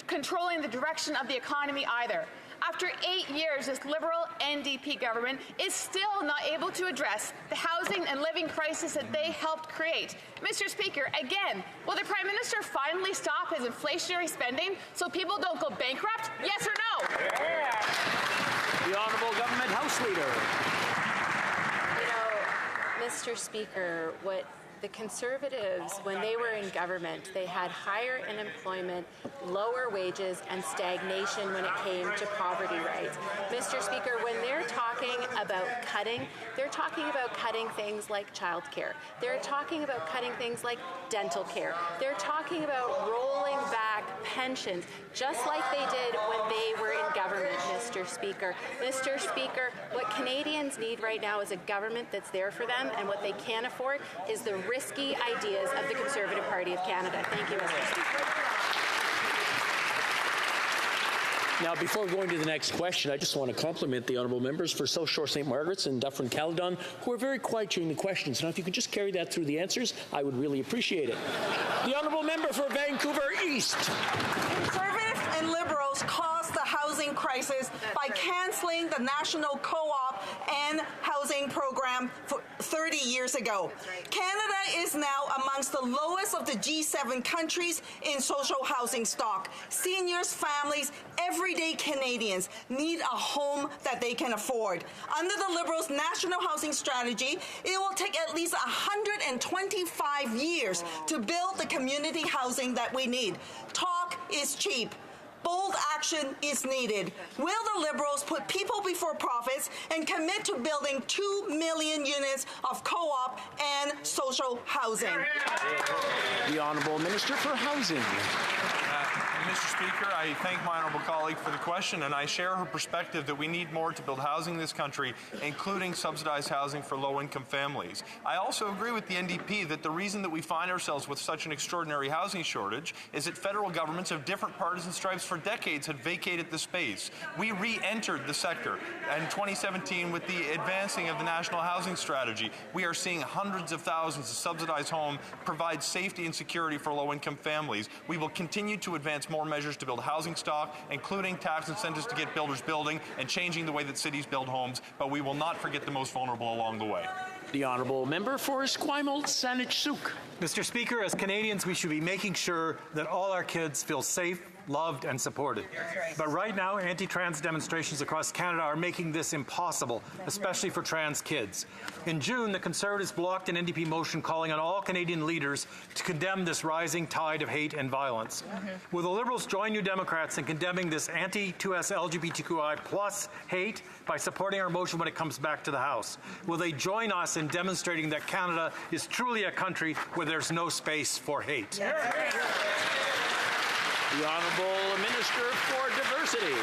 controlling the direction of the economy either. After 8 years, this Liberal NDP government is still not able to address the housing and living crisis that they helped create. Mr. Speaker, again, will the Prime Minister finally stop his inflationary spending so people don't go bankrupt? Yes or no? The Honourable Government House Leader. You know, Mr. Speaker, what the Conservatives, when they were in government, they had higher unemployment, lower wages, and stagnation when it came to poverty rates. Mr. Speaker, when they're talking about cutting, they're talking about cutting things like childcare. They're talking about cutting things like dental care. They're talking about rolling back pensions, just like they did when they were in government, Mr. Speaker. Mr. Speaker, what Canadians need right now is a government that's there for them, and what they can't afford is the risky ideas of the Conservative Party of Canada. Thank you, Mr. Speaker. Now, before going to the next question, I just want to compliment the honourable members for South Shore St. Margaret's and Dufferin-Caledon, who are very quiet during the questions. Now, if you could just carry that through the answers, I would really appreciate it. The honourable member for Vancouver East. Conservatives and Liberals caused the housing crisis by cancelling the national co-op and housing program 30 years ago. Canada is now amongst the lowest of the G7 countries in social housing stock. Seniors, families, everyday Canadians need a home that they can afford. Under the Liberals' national housing strategy, it will take at least 125 years to build the community housing that we need. Talk is cheap. Bold action is needed. Will the Liberals put people before profits and commit to building 2 million units of co-op and social housing? The Honourable Minister for Housing. Mr. Speaker, I thank my honourable colleague for the question, and I share her perspective that we need more to build housing in this country, including subsidized housing for low-income families. I also agree with the NDP that the reason that we find ourselves with such an extraordinary housing shortage is that federal governments of different partisan stripes for decades had vacated the space. We re-entered the sector in 2017 with the advancing of the National Housing Strategy. We are seeing hundreds of thousands of subsidized homes provide safety and security for low-income families. We will continue to advance more more measures to build housing stock, including tax incentives to get builders building and changing the way that cities build homes, but we will not forget the most vulnerable along the way. The honourable member for Esquimalt Saanich-Sooke. Mr. Speaker, as Canadians, we should be making sure that all our kids feel safe, loved, and supported. But right now, anti-trans demonstrations across Canada are making this impossible, especially for trans kids. In June, the Conservatives blocked an NDP motion calling on all Canadian leaders to condemn this rising tide of hate and violence. Will the Liberals join New Democrats in condemning this anti-2S LGBTQI plus hate by supporting our motion when it comes back to the House? Will they join us in demonstrating that Canada is truly a country where there's no space for hate? The Honourable Minister for Diversity.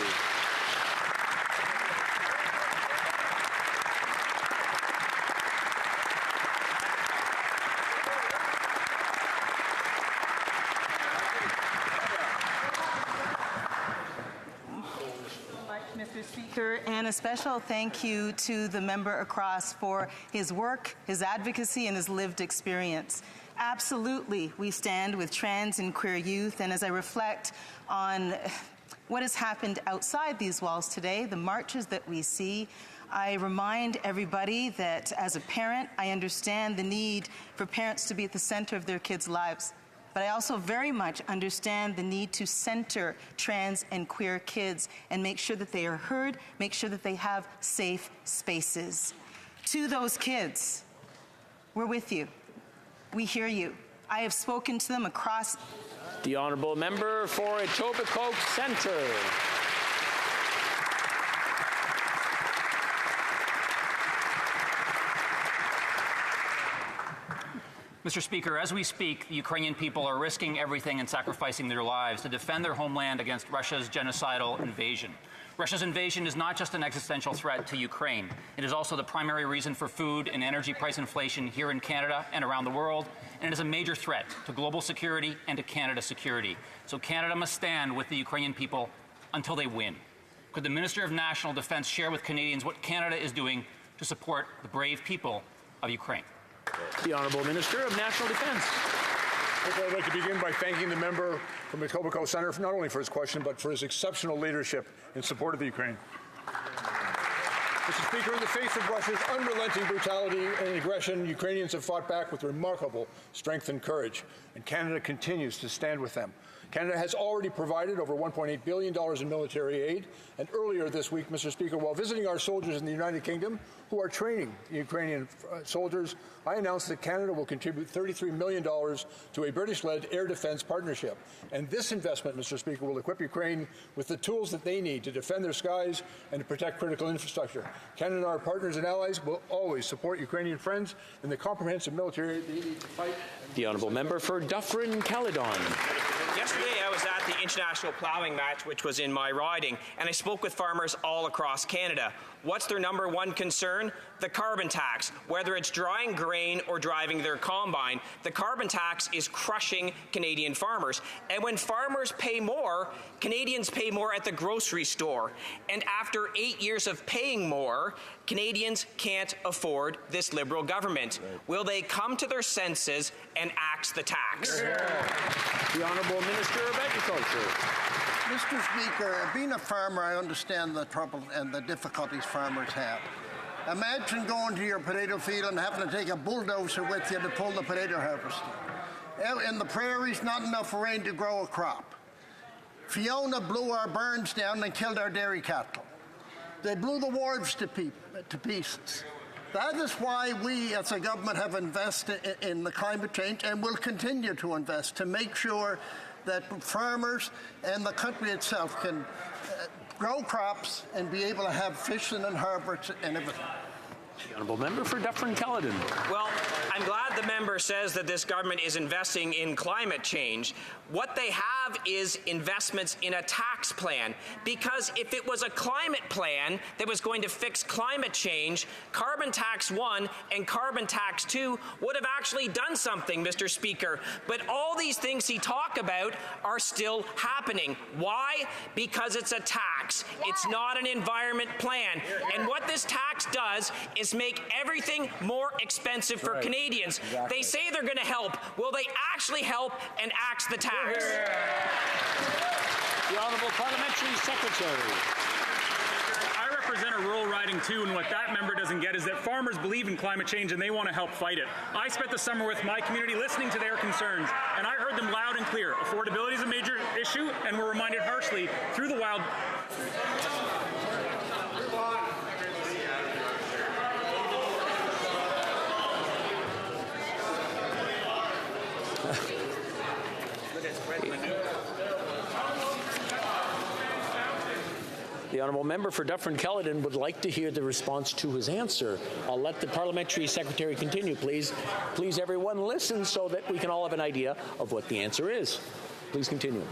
Mr. Speaker, and a special thank you to the member across for his work, his advocacy, and his lived experience. Absolutely, we stand with trans and queer youth, and as I reflect on what has happened outside these walls today, the marches that we see, I remind everybody that as a parent, I understand the need for parents to be at the center of their kids' lives. But I also very much understand the need to center trans and queer kids and make sure that they are heard, make sure that they have safe spaces. To those kids, we're with you. We hear you. I have spoken to them across. The honourable member for Etobicoke Centre. Mr. Speaker, as we speak, the Ukrainian people are risking everything and sacrificing their lives to defend their homeland against Russia's genocidal invasion. Russia's invasion is not just an existential threat to Ukraine. It is also the primary reason for food and energy price inflation here in Canada and around the world, and it is a major threat to global security and to Canada's security. So Canada must stand with the Ukrainian people until they win. Could the Minister of National Defence share with Canadians what Canada is doing to support the brave people of Ukraine? The Honourable Minister of National Defence. I'd like to begin by thanking the member from the Etobicoke Centre not only for his question, but for his exceptional leadership in support of the Ukraine. Mr. Speaker, in the face of Russia's unrelenting brutality and aggression, Ukrainians have fought back with remarkable strength and courage, and Canada continues to stand with them. Canada has already provided over $1.8 billion in military aid, and earlier this week, Mr. Speaker, while visiting our soldiers in the United Kingdom who are training Ukrainian soldiers, I announced that Canada will contribute $33 million to a British-led air defense partnership. And this investment, Mr. Speaker, will equip Ukraine with the tools that they need to defend their skies and to protect critical infrastructure. Canada and our partners and allies will always support Ukrainian friends in the comprehensive military they need to fight. The honourable member for Dufferin-Caledon. Yesterday, I was at the International Ploughing Match, which was in my riding, and I spoke with farmers all across Canada. What's their number one concern? The carbon tax. Whether it's drying grain or driving their combine, the carbon tax is crushing Canadian farmers. And when farmers pay more, Canadians pay more at the grocery store. And after 8 years of paying more, Canadians can't afford this Liberal government. Will they come to their senses and axe the tax? The Honourable Minister of Agriculture. Mr. Speaker, being a farmer, I understand the trouble and the difficulties farmers have. Imagine going to your potato field and having to take a bulldozer with you to pull the potato harvest. In the prairies, not enough rain to grow a crop. Fiona blew our barns down and killed our dairy cattle. They blew the wharves to pieces. That is why we as a government have invested in the climate change and will continue to invest to make sure that farmers and the country itself can grow crops and be able to have fishing and harbours and everything. The honourable member for Dufferin-Caledon. Well, I'm glad the member says that this government is investing in climate change. What they have is investments in a tax plan, because if it was a climate plan that was going to fix climate change, Carbon Tax 1 and Carbon Tax 2 would have actually done something, Mr. Speaker. But all these things he talked about are still happening. Why? Because it's a tax. It's not an environment plan. And what this tax does is make everything more expensive for Canadians. They say they're going to help. Will they actually help and axe the tax? The Honourable Parliamentary Secretary. I represent a rural riding too, and what that member doesn't get is that farmers believe in climate change and they want to help fight it. I spent the summer with my community listening to their concerns, and I heard them loud and clear. Affordability is a major issue, and we're reminded harshly through the wild. The Honourable Member for Dufferin-Caledon would like to hear the response to his answer. I'll let the Parliamentary Secretary continue, please. Please, everyone, listen so that we can all have an idea of what the answer is. Please continue.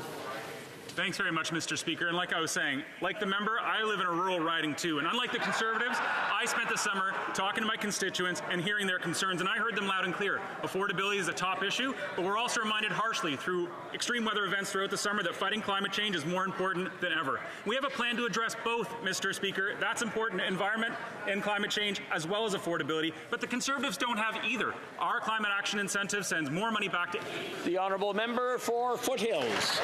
Thanks very much, Mr. Speaker. And like I was saying, like the member, I live in a rural riding too. And unlike the Conservatives, I spent the summer talking to my constituents and hearing their concerns, and I heard them loud and clear. Affordability is a top issue, but we're also reminded harshly through extreme weather events throughout the summer that fighting climate change is more important than ever. We have a plan to address both, Mr. Speaker. That's important, environment and climate change, as well as affordability. But the Conservatives don't have either. Our climate action incentive sends more money back to... The Honourable Member for Foothills.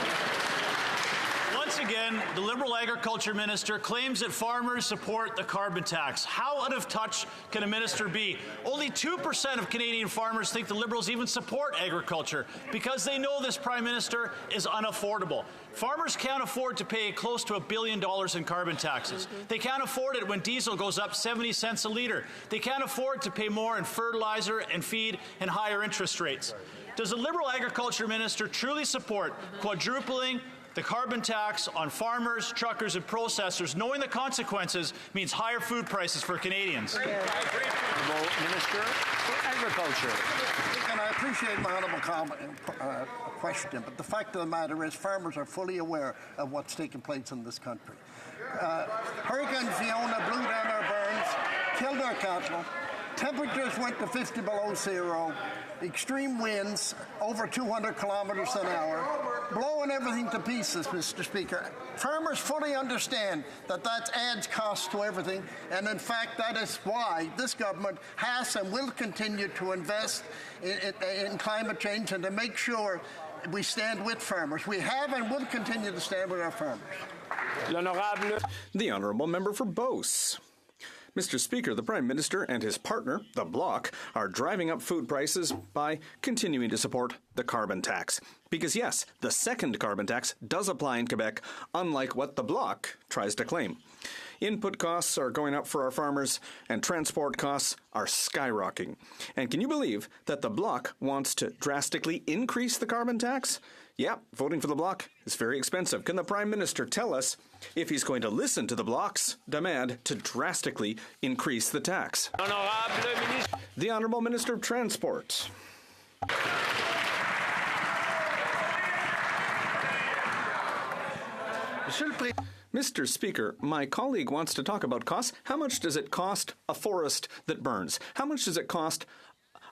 Once again, the Liberal Agriculture Minister claims that farmers support the carbon tax. How out of touch can a minister be? Only 2% of Canadian farmers think the Liberals even support agriculture because they know this Prime Minister is unaffordable. Farmers can't afford to pay close to $1 billion in carbon taxes. They can't afford it when diesel goes up 70 cents a litre. They can't afford to pay more in fertilizer and feed and higher interest rates. Does the Liberal Agriculture Minister truly support quadrupling the carbon tax on farmers, truckers, and processors, knowing the consequences means higher food prices for Canadians? Honourable Minister for Agriculture. And I appreciate my honourable question, but the fact of the matter is farmers are fully aware of what's taking place in this country. Hurricane Fiona blew down our barns, killed our cattle. Temperatures went to 50 below zero, extreme winds over 200 kilometers an hour, blowing everything to pieces, Mr. Speaker. Farmers fully understand that that adds cost to everything, and in fact that is why this government has and will continue to invest in climate change and to make sure we stand with farmers. We have and will continue to stand with our farmers. The Honourable Member for Beauce. Mr. Speaker, the Prime Minister and his partner, the Bloc, are driving up food prices by continuing to support the carbon tax. Because yes, the second carbon tax does apply in Quebec, unlike what the Bloc tries to claim. Input costs are going up for our farmers, and transport costs are skyrocketing. And can you believe that the Bloc wants to drastically increase the carbon tax? Yeah, voting for the Bloc is very expensive. Can the Prime Minister tell us if he's going to listen to the Bloc's demand to drastically increase the tax? The Honourable Minister of Transport. Mr. Speaker, my colleague wants to talk about costs. How much does it cost a forest that burns? How much does it cost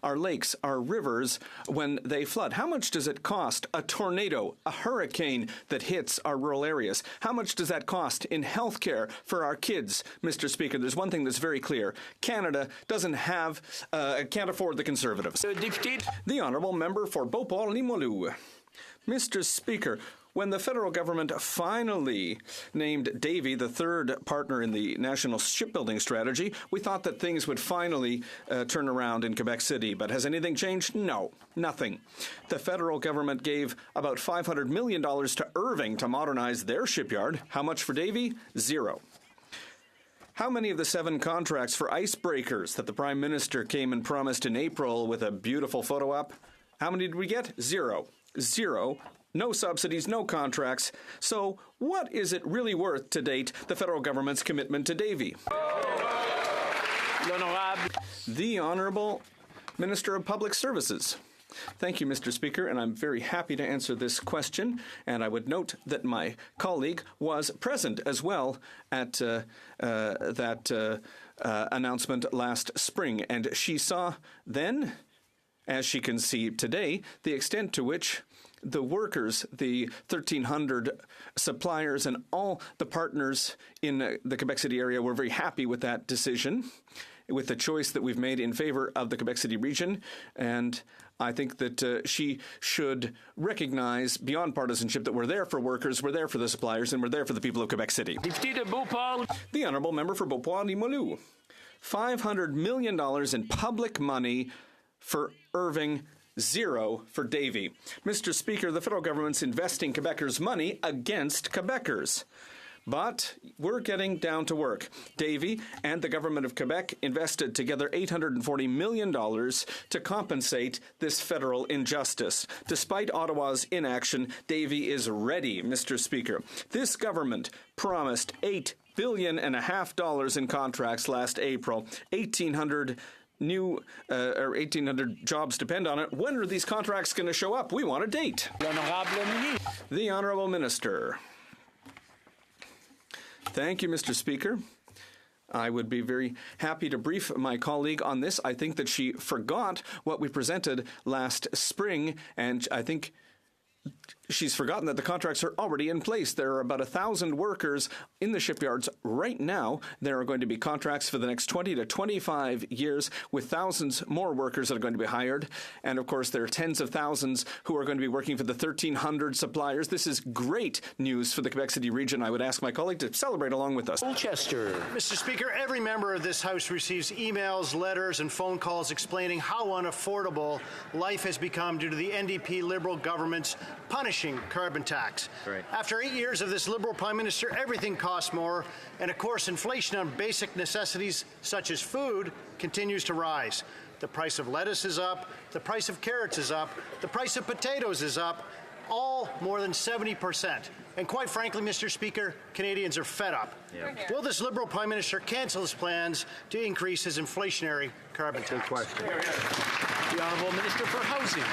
our lakes, our rivers, when they flood? How much does it cost a tornado, a hurricane that hits our rural areas? How much does that cost in health care for our kids? Mr. Speaker, there's one thing that's very clear. Canada doesn't have, can't afford the Conservatives. The Honourable Member for Beauport-Limoilou. Mr. Speaker, when the federal government finally named Davy the third partner in the national shipbuilding strategy, we thought that things would finally turn around in Quebec City. But has anything changed? No, nothing. The federal government gave about $500 million to Irving to modernize their shipyard. How much for Davy? Zero. How many of the 7 contracts for icebreakers that the Prime Minister came and promised in April with a beautiful photo op? How many did we get? Zero. Zero. No subsidies, no contracts. So what is it really worth to date, the federal government's commitment to Davy? The Honourable Minister of Public Services. Thank you, Mr. Speaker, and I'm very happy to answer this question. And I would note that my colleague was present as well at that announcement last spring. And she saw then, as she can see today, the extent to which the workers, the 1,300 suppliers, and all the partners in the Quebec City area were very happy with that decision. with the choice that we've made in favor of the Quebec City region, and I think that she should recognize beyond partisanship that we're there for workers, we're there for the suppliers, and we're there for the people of Quebec City. The Honourable Member for Beauport-Limoilou. $500 million in public money for Irving, zero for Davie. Mr. Speaker, the federal government's investing Quebecers' money against Quebecers. But we're getting down to work. Davie and the government of Quebec invested together $840 million to compensate this federal injustice. Despite Ottawa's inaction, Davie is ready, Mr. Speaker. This government promised $8.5 billion in contracts last April. 1,800 jobs depend on it. When are these contracts going to show up? We want a date. The Honourable Minister. Thank you, Mr. Speaker. I would be very happy to brief my colleague on this. I think that she forgot what we presented last spring, and I think she's forgotten that the contracts are already in place. There are about 1,000 workers in the shipyards right now. There are going to be contracts for the next 20 to 25 years with thousands more workers that are going to be hired. And of course, there are tens of thousands who are going to be working for the 1,300 suppliers. This is great news for the Quebec City region. I would ask my colleague to celebrate along with us. Colchester. Mr. Speaker, every member of this House receives emails, letters, and phone calls explaining how unaffordable life has become due to the NDP Liberal government's punishing carbon tax. Right. After 8 years of this Liberal Prime Minister, everything costs more, and of course inflation on basic necessities such as food continues to rise. The price of lettuce is up, the price of carrots is up, the price of potatoes is up, all more than 70%. And quite frankly, Mr. Speaker, Canadians are fed up. Yeah. Will this Liberal Prime Minister cancel his plans to increase his inflationary carbon tax? Good question. The Honourable Minister for Housing.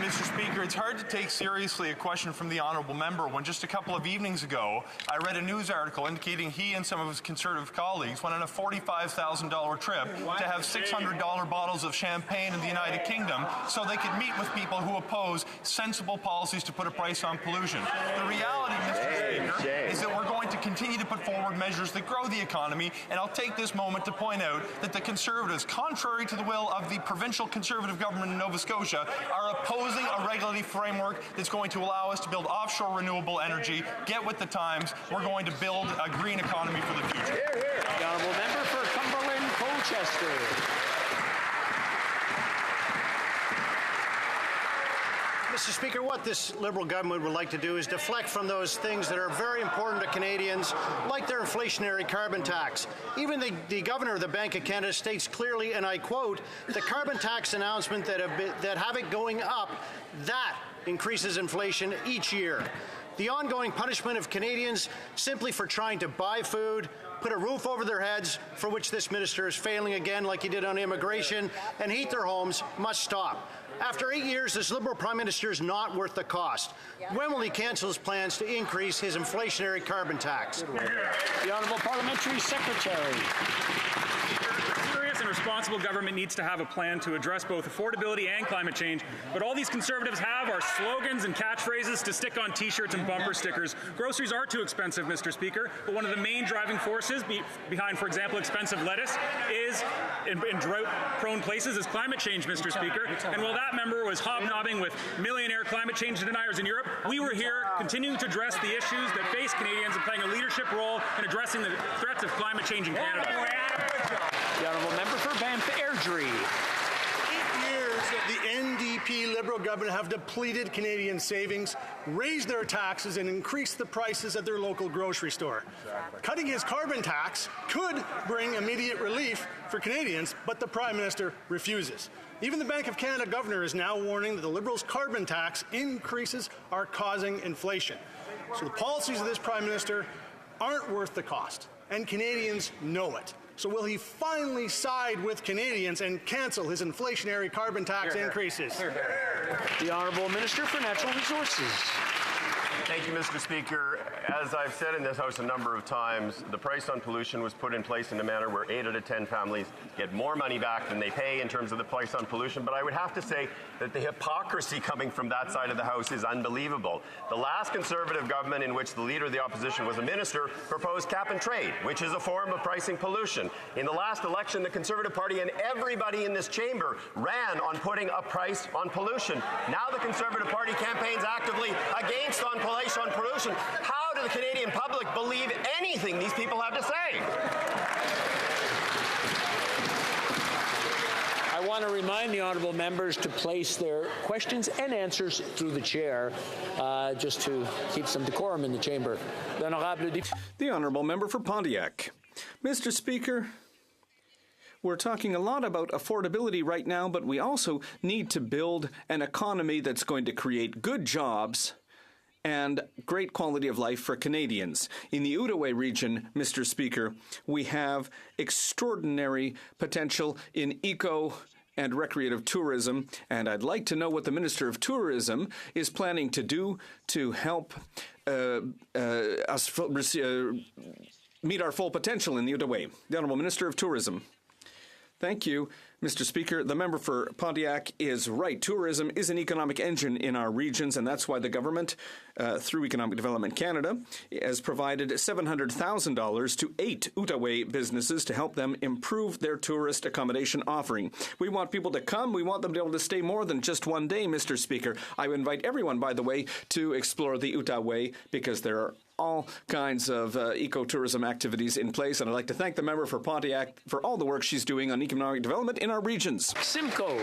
Mr. Speaker, it's hard to take seriously a question from the honourable member when just a couple of evenings ago I read a news article indicating he and some of his Conservative colleagues went on a $45,000 trip to have $600 bottles of champagne in the United Kingdom so they could meet with people who oppose sensible policies to put a price on pollution. The reality, Mr. Speaker, is that we're going to continue to put forward measures that grow the economy, and I'll take this moment to point out that the Conservatives, contrary to the will of the provincial Conservative government in Nova Scotia, are opposing a regulatory framework that's going to allow us to build offshore renewable energy, get with the times. We're going to build a green economy for the future. Hear, hear. The Honourable Member for Cumberland, Colchester. Mr. Speaker, what this Liberal government would like to do is deflect from those things that are very important to Canadians, like their inflationary carbon tax. Even the Governor of the Bank of Canada states clearly, and I quote, the carbon tax announcement that have it going up, that increases inflation each year. The ongoing punishment of Canadians simply for trying to buy food, put a roof over their heads, for which this minister is failing again like he did on immigration, and heat their homes must stop. After 8 years, this Liberal Prime Minister is not worth the cost. When will he cancel his plans to increase his inflationary carbon tax? The Honourable Parliamentary Secretary. And responsible government needs to have a plan to address both affordability and climate change, but all these Conservatives have are slogans and catchphrases to stick on T-shirts and bumper stickers. Groceries are too expensive, Mr. Speaker, but one of the main driving forces behind, for example, expensive lettuce is, in drought-prone places, is climate change, Mr. Speaker. And while that member was hobnobbing with millionaire climate change deniers in Europe, we were here continuing to address the issues that face Canadians and playing a leadership role in addressing the threats of climate change in Canada. The Honourable Member for Banff Airdrie. 8 years the NDP Liberal government have depleted Canadian savings, raised their taxes, and increased the prices at their local grocery store. Exactly. Cutting his carbon tax could bring immediate relief for Canadians, but the Prime Minister refuses. Even the Bank of Canada governor is now warning that the Liberals' carbon tax increases are causing inflation. So the policies of this Prime Minister aren't worth the cost, and Canadians know it. So will he finally side with Canadians and cancel his inflationary carbon tax increases? The Honourable Minister for Natural Resources. Thank you, Mr. Speaker. As I've said in this House a number of times, the price on pollution was put in place in a manner where 8 out of 10 families get more money back than they pay in terms of the price on pollution. But I would have to say that the hypocrisy coming from that side of the House is unbelievable. The last Conservative government in which the Leader of the Opposition was a minister proposed cap and trade, which is a form of pricing pollution. In the last election, the Conservative Party and everybody in this chamber ran on putting a price on pollution. Now the Conservative Party campaigns actively against on pollution. How do the Canadian public believe anything these people have to say? I want to remind the honourable members to place their questions and answers through the chair, just to keep some decorum in the chamber. The honourable member for Pontiac. Mr. Speaker, we're talking a lot about affordability right now, but we also need to build an economy that's going to create good jobs and great quality of life for Canadians. In the Outaouais region, Mr. Speaker, we have extraordinary potential in eco and recreative tourism, and I'd like to know what the Minister of Tourism is planning to do to help us meet our full potential in the Outaouais. The Honourable Minister of Tourism. Thank you, Mr. Speaker. The member for Pontiac is right. Tourism is an economic engine in our regions, and that's why the government, through Economic Development Canada, has provided $700,000 to 8 Outaouais businesses to help them improve their tourist accommodation offering. We want people to come. We want them to be able to stay more than just one day, Mr. Speaker. I invite everyone, by the way, to explore the Outaouais because there are all kinds of ecotourism activities in place, and I'd like to thank the member for Pontiac for all the work she's doing on economic development in our regions. Simcoe.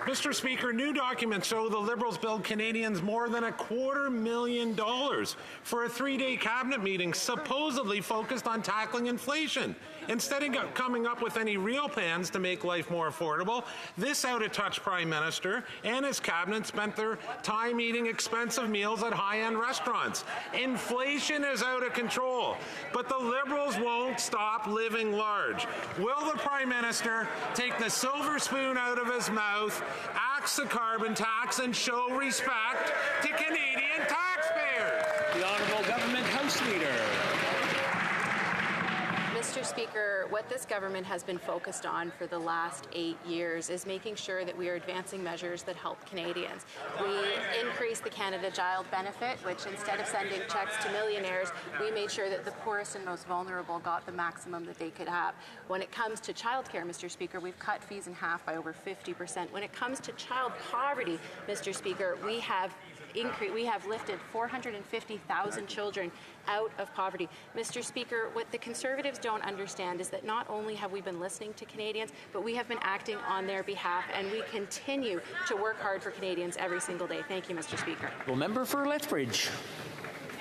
Mr. Speaker, new documents show the Liberals billed Canadians more than $250,000 for a 3-day cabinet meeting supposedly focused on tackling inflation. Instead of coming up with any real plans to make life more affordable, this out-of-touch Prime Minister and his cabinet spent their time eating expensive meals at high-end restaurants. Inflation is out of control, but the Liberals won't stop living large. Will the Prime Minister take the silver spoon out of his mouth, axe the carbon tax, and show respect to Canadian taxpayers? The Honourable Government House Leader. Mr. Speaker, what this government has been focused on for the last 8 years is making sure that we are advancing measures that help Canadians. We increased the Canada Child Benefit, which instead of sending checks to millionaires, we made sure that the poorest and most vulnerable got the maximum that they could have. When it comes to childcare, Mr. Speaker, we've cut fees in half by over 50%. When it comes to child poverty, Mr. Speaker, we have lifted 450,000 children out of poverty. Mr. Speaker, what the Conservatives don't understand is that not only have we been listening to Canadians, but we have been acting on their behalf, and we continue to work hard for Canadians every single day. Thank you, Mr. Speaker. Well, member for Lethbridge.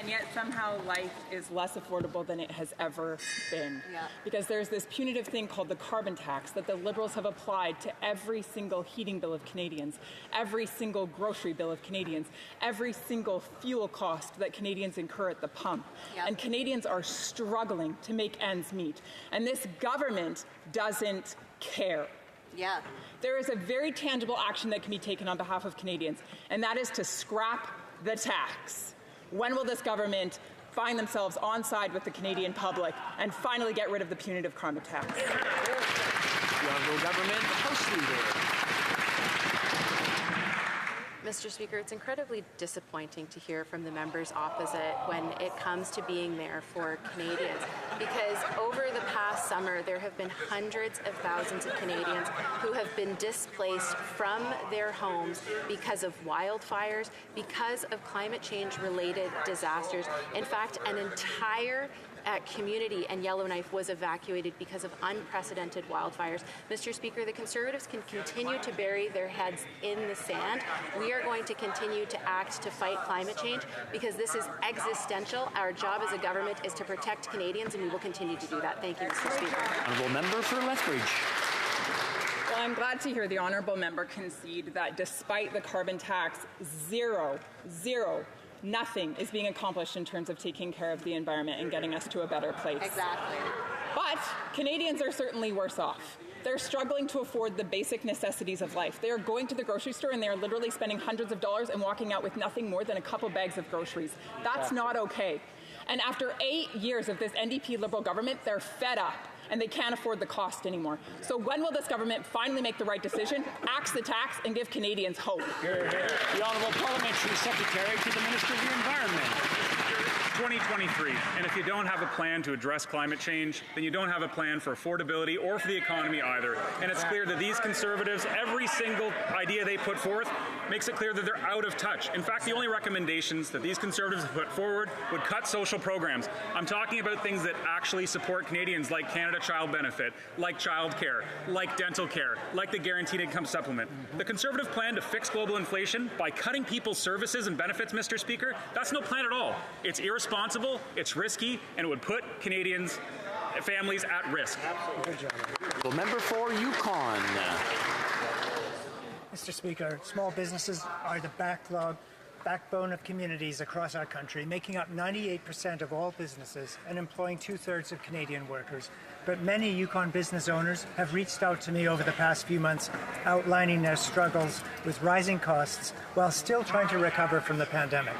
And yet somehow life is less affordable than it has ever been. Yeah. Because there's this punitive thing called the carbon tax that the Liberals have applied to every single heating bill of Canadians, every single grocery bill of Canadians, every single fuel cost that Canadians incur at the pump. Yeah. And Canadians are struggling to make ends meet. And this government doesn't care. Yeah. There is a very tangible action that can be taken on behalf of Canadians, and that is to scrap the tax. When will this government find themselves on side with the Canadian public and finally get rid of the punitive carbon tax? The Honourable Government House Leader. Mr. Speaker, it's incredibly disappointing to hear from the members opposite when it comes to being there for Canadians, because over the past summer there have been hundreds of thousands of Canadians who have been displaced from their homes because of wildfires, because of climate change related disasters. In fact, an entire community and Yellowknife was evacuated because of unprecedented wildfires. Mr. Speaker, the Conservatives can continue to bury their heads in the sand. We are going to continue to act to fight climate change because this is existential. Our job as a government is to protect Canadians, and we will continue to do that. Thank you, Mr. Speaker. Honourable Member for Lethbridge. Well, I'm glad to hear the honourable member concede that despite the carbon tax, nothing is being accomplished in terms of taking care of the environment and getting us to a better place. Exactly. But Canadians are certainly worse off. They're struggling to afford the basic necessities of life. They are going to the grocery store and they are literally spending hundreds of dollars and walking out with nothing more than a couple bags of groceries. That's not okay. And after 8 years of this NDP Liberal government, they're fed up and they can't afford the cost anymore. So when will this government finally make the right decision, axe the tax, and give Canadians hope? The Honourable Parliamentary Secretary to the Minister of the Environment. 2023, and if you don't have a plan to address climate change, then you don't have a plan for affordability or for the economy either. And it's clear that these Conservatives, every single idea they put forth makes it clear that they're out of touch. In fact, the only recommendations that these Conservatives have put forward would cut social programs. I'm talking about things that actually support Canadians, like Canada Child Benefit, like childcare, like dental care, like the Guaranteed Income Supplement. The Conservative plan to fix global inflation by cutting people's services and benefits, Mr. Speaker, that's no plan at all. It's irresponsible, it's risky, and it would put Canadians, families at risk. The member for Yukon. Mr. Speaker, small businesses are the backbone of communities across our country, making up 98% of all businesses and employing 2/3 of Canadian workers. But many Yukon business owners have reached out to me over the past few months, outlining their struggles with rising costs while still trying to recover from the pandemic.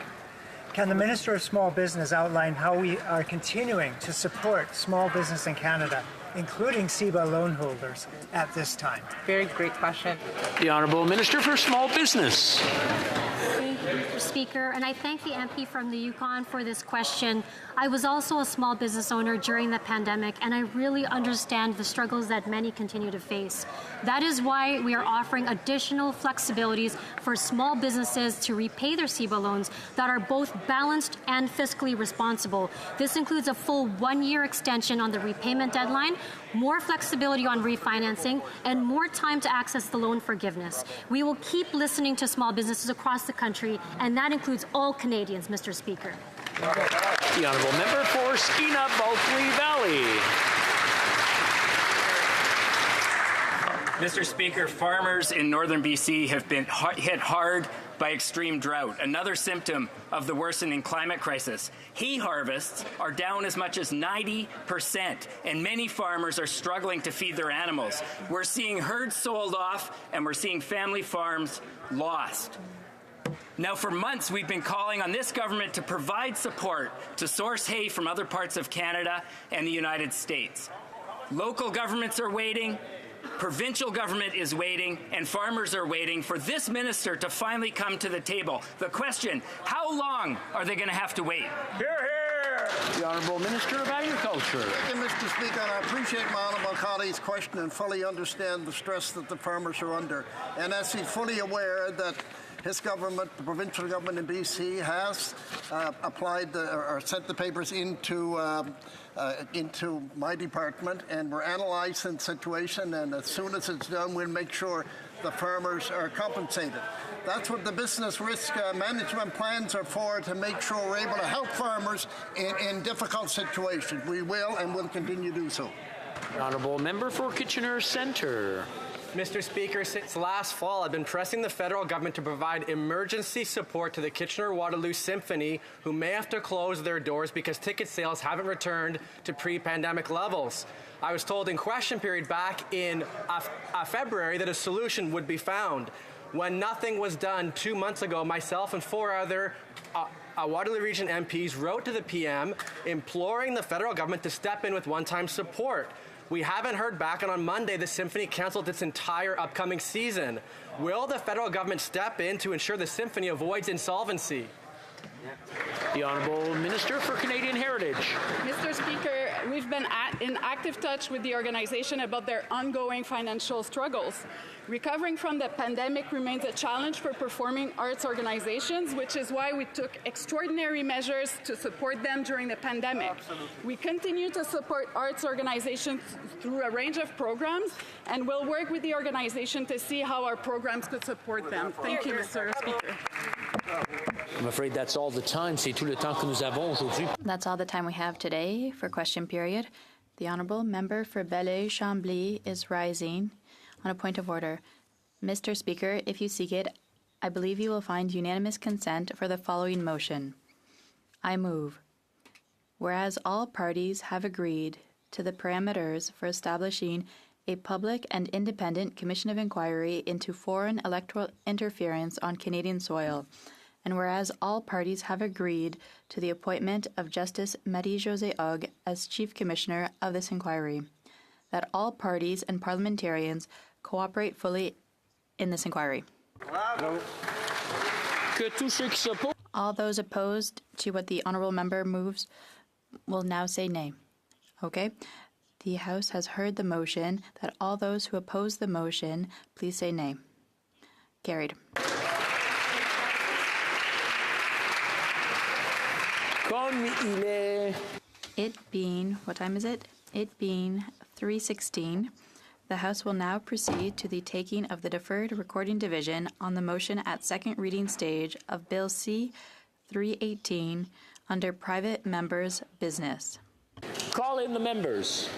Can the Minister of Small Business outline how we are continuing to support small business in Canada, including CEBA loan holders, at this time? Very great question. The Honourable Minister for Small Business. Thank you, Mr. Speaker, and I thank the MP from the Yukon for this question. I was also a small business owner during the pandemic, and I really understand the struggles that many continue to face. That is why we are offering additional flexibilities for small businesses to repay their CEBA loans that are both balanced and fiscally responsible. This includes a full 1-year extension on the repayment deadline, more flexibility on refinancing, and more time to access the loan forgiveness. We will keep listening to small businesses across the country, and that includes all Canadians, Mr. Speaker. The Honourable Member for Skeena Bulkley Valley. Mr. Speaker, farmers in northern BC have been hit hard by extreme drought, another symptom of the worsening climate crisis. Hay harvests are down as much as 90%, and many farmers are struggling to feed their animals. We're seeing herds sold off, and we're seeing family farms lost. Now, for months, we've been calling on this government to provide support to source hay from other parts of Canada and the United States. Local governments are waiting, provincial government is waiting, and farmers are waiting for this minister to finally come to the table. The question, how long are they going to have to wait? Hear, hear! The Honourable Minister of Agriculture. Thank you, Mr. Speaker. I appreciate my honourable colleague's question and fully understand the stress that the farmers are under. And as he's fully aware that his government, the provincial government in BC, has applied or sent the papers into my department, and we're analysing the situation. And as soon as it's done, we'll make sure the farmers are compensated. That's what the business risk management plans are for, to make sure we're able to help farmers in difficult situations. We will and will continue to do so. Honourable Member for Kitchener Centre. Mr. Speaker, since last fall, I've been pressing the federal government to provide emergency support to the Kitchener-Waterloo Symphony, who may have to close their doors because ticket sales haven't returned to pre-pandemic levels. I was told in question period back in February that a solution would be found. When nothing was done 2 months ago, myself and 4 other Waterloo Region MPs wrote to the PM imploring the federal government to step in with one-time support. We haven't heard back, and on Monday, the Symphony canceled its entire upcoming season. Will the federal government step in to ensure the Symphony avoids insolvency? The Honourable Minister for Canadian Heritage. Mr. Speaker, we've been in active touch with the organization about their ongoing financial struggles. Recovering from the pandemic remains a challenge for performing arts organizations, which is why we took extraordinary measures to support them during the pandemic. Absolutely. We continue to support arts organizations through a range of programs, and we'll work with the organization to see how our programs could support them. Thank you, Mr. Speaker. I'm afraid that's all the time. C'est tout le temps que nous avons aujourd'hui. That's all the time we have today for question period. The Honourable Member for Belleuil-Chambly is rising. On a point of order, Mr. Speaker, if you seek it, I believe you will find unanimous consent for the following motion. I move, whereas all parties have agreed to the parameters for establishing a public and independent commission of inquiry into foreign electoral interference on Canadian soil, and whereas all parties have agreed to the appointment of Justice Marie-Josée Hogg as Chief Commissioner of this inquiry, that all parties and parliamentarians cooperate fully in this inquiry. All those opposed to what the honourable member moves will now say nay. Okay? The House has heard the motion. That all those who oppose the motion, please say nay. Carried. It being, what time is it? It being 3:16, the House will now proceed to the taking of the deferred recording division on the motion at second reading stage of Bill C-318 under private members' business. Call in the members.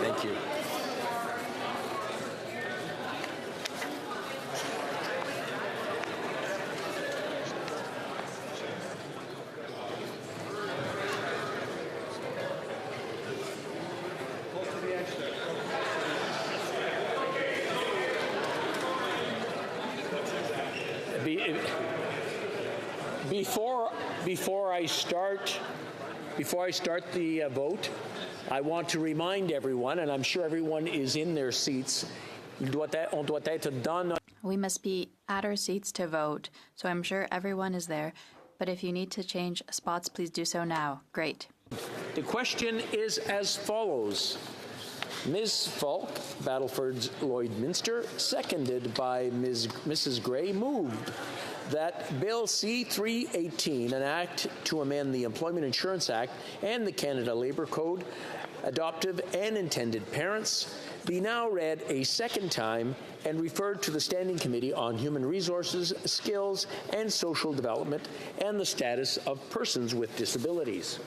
Thank you. Before I start the vote, I want to remind everyone, and I'm sure everyone is in their seats, we must be at our seats to vote, so I'm sure everyone is there. But if you need to change spots, please do so now. Great. The question is as follows. Ms. Falk, Battleford's Lloydminster, seconded by Mrs. Gray, moved that Bill C-318, an act to amend the Employment Insurance Act and the Canada Labour Code, adoptive and intended parents, be now read a second time and referred to the Standing Committee on Human Resources, Skills and Social Development and the Status of Persons with Disabilities.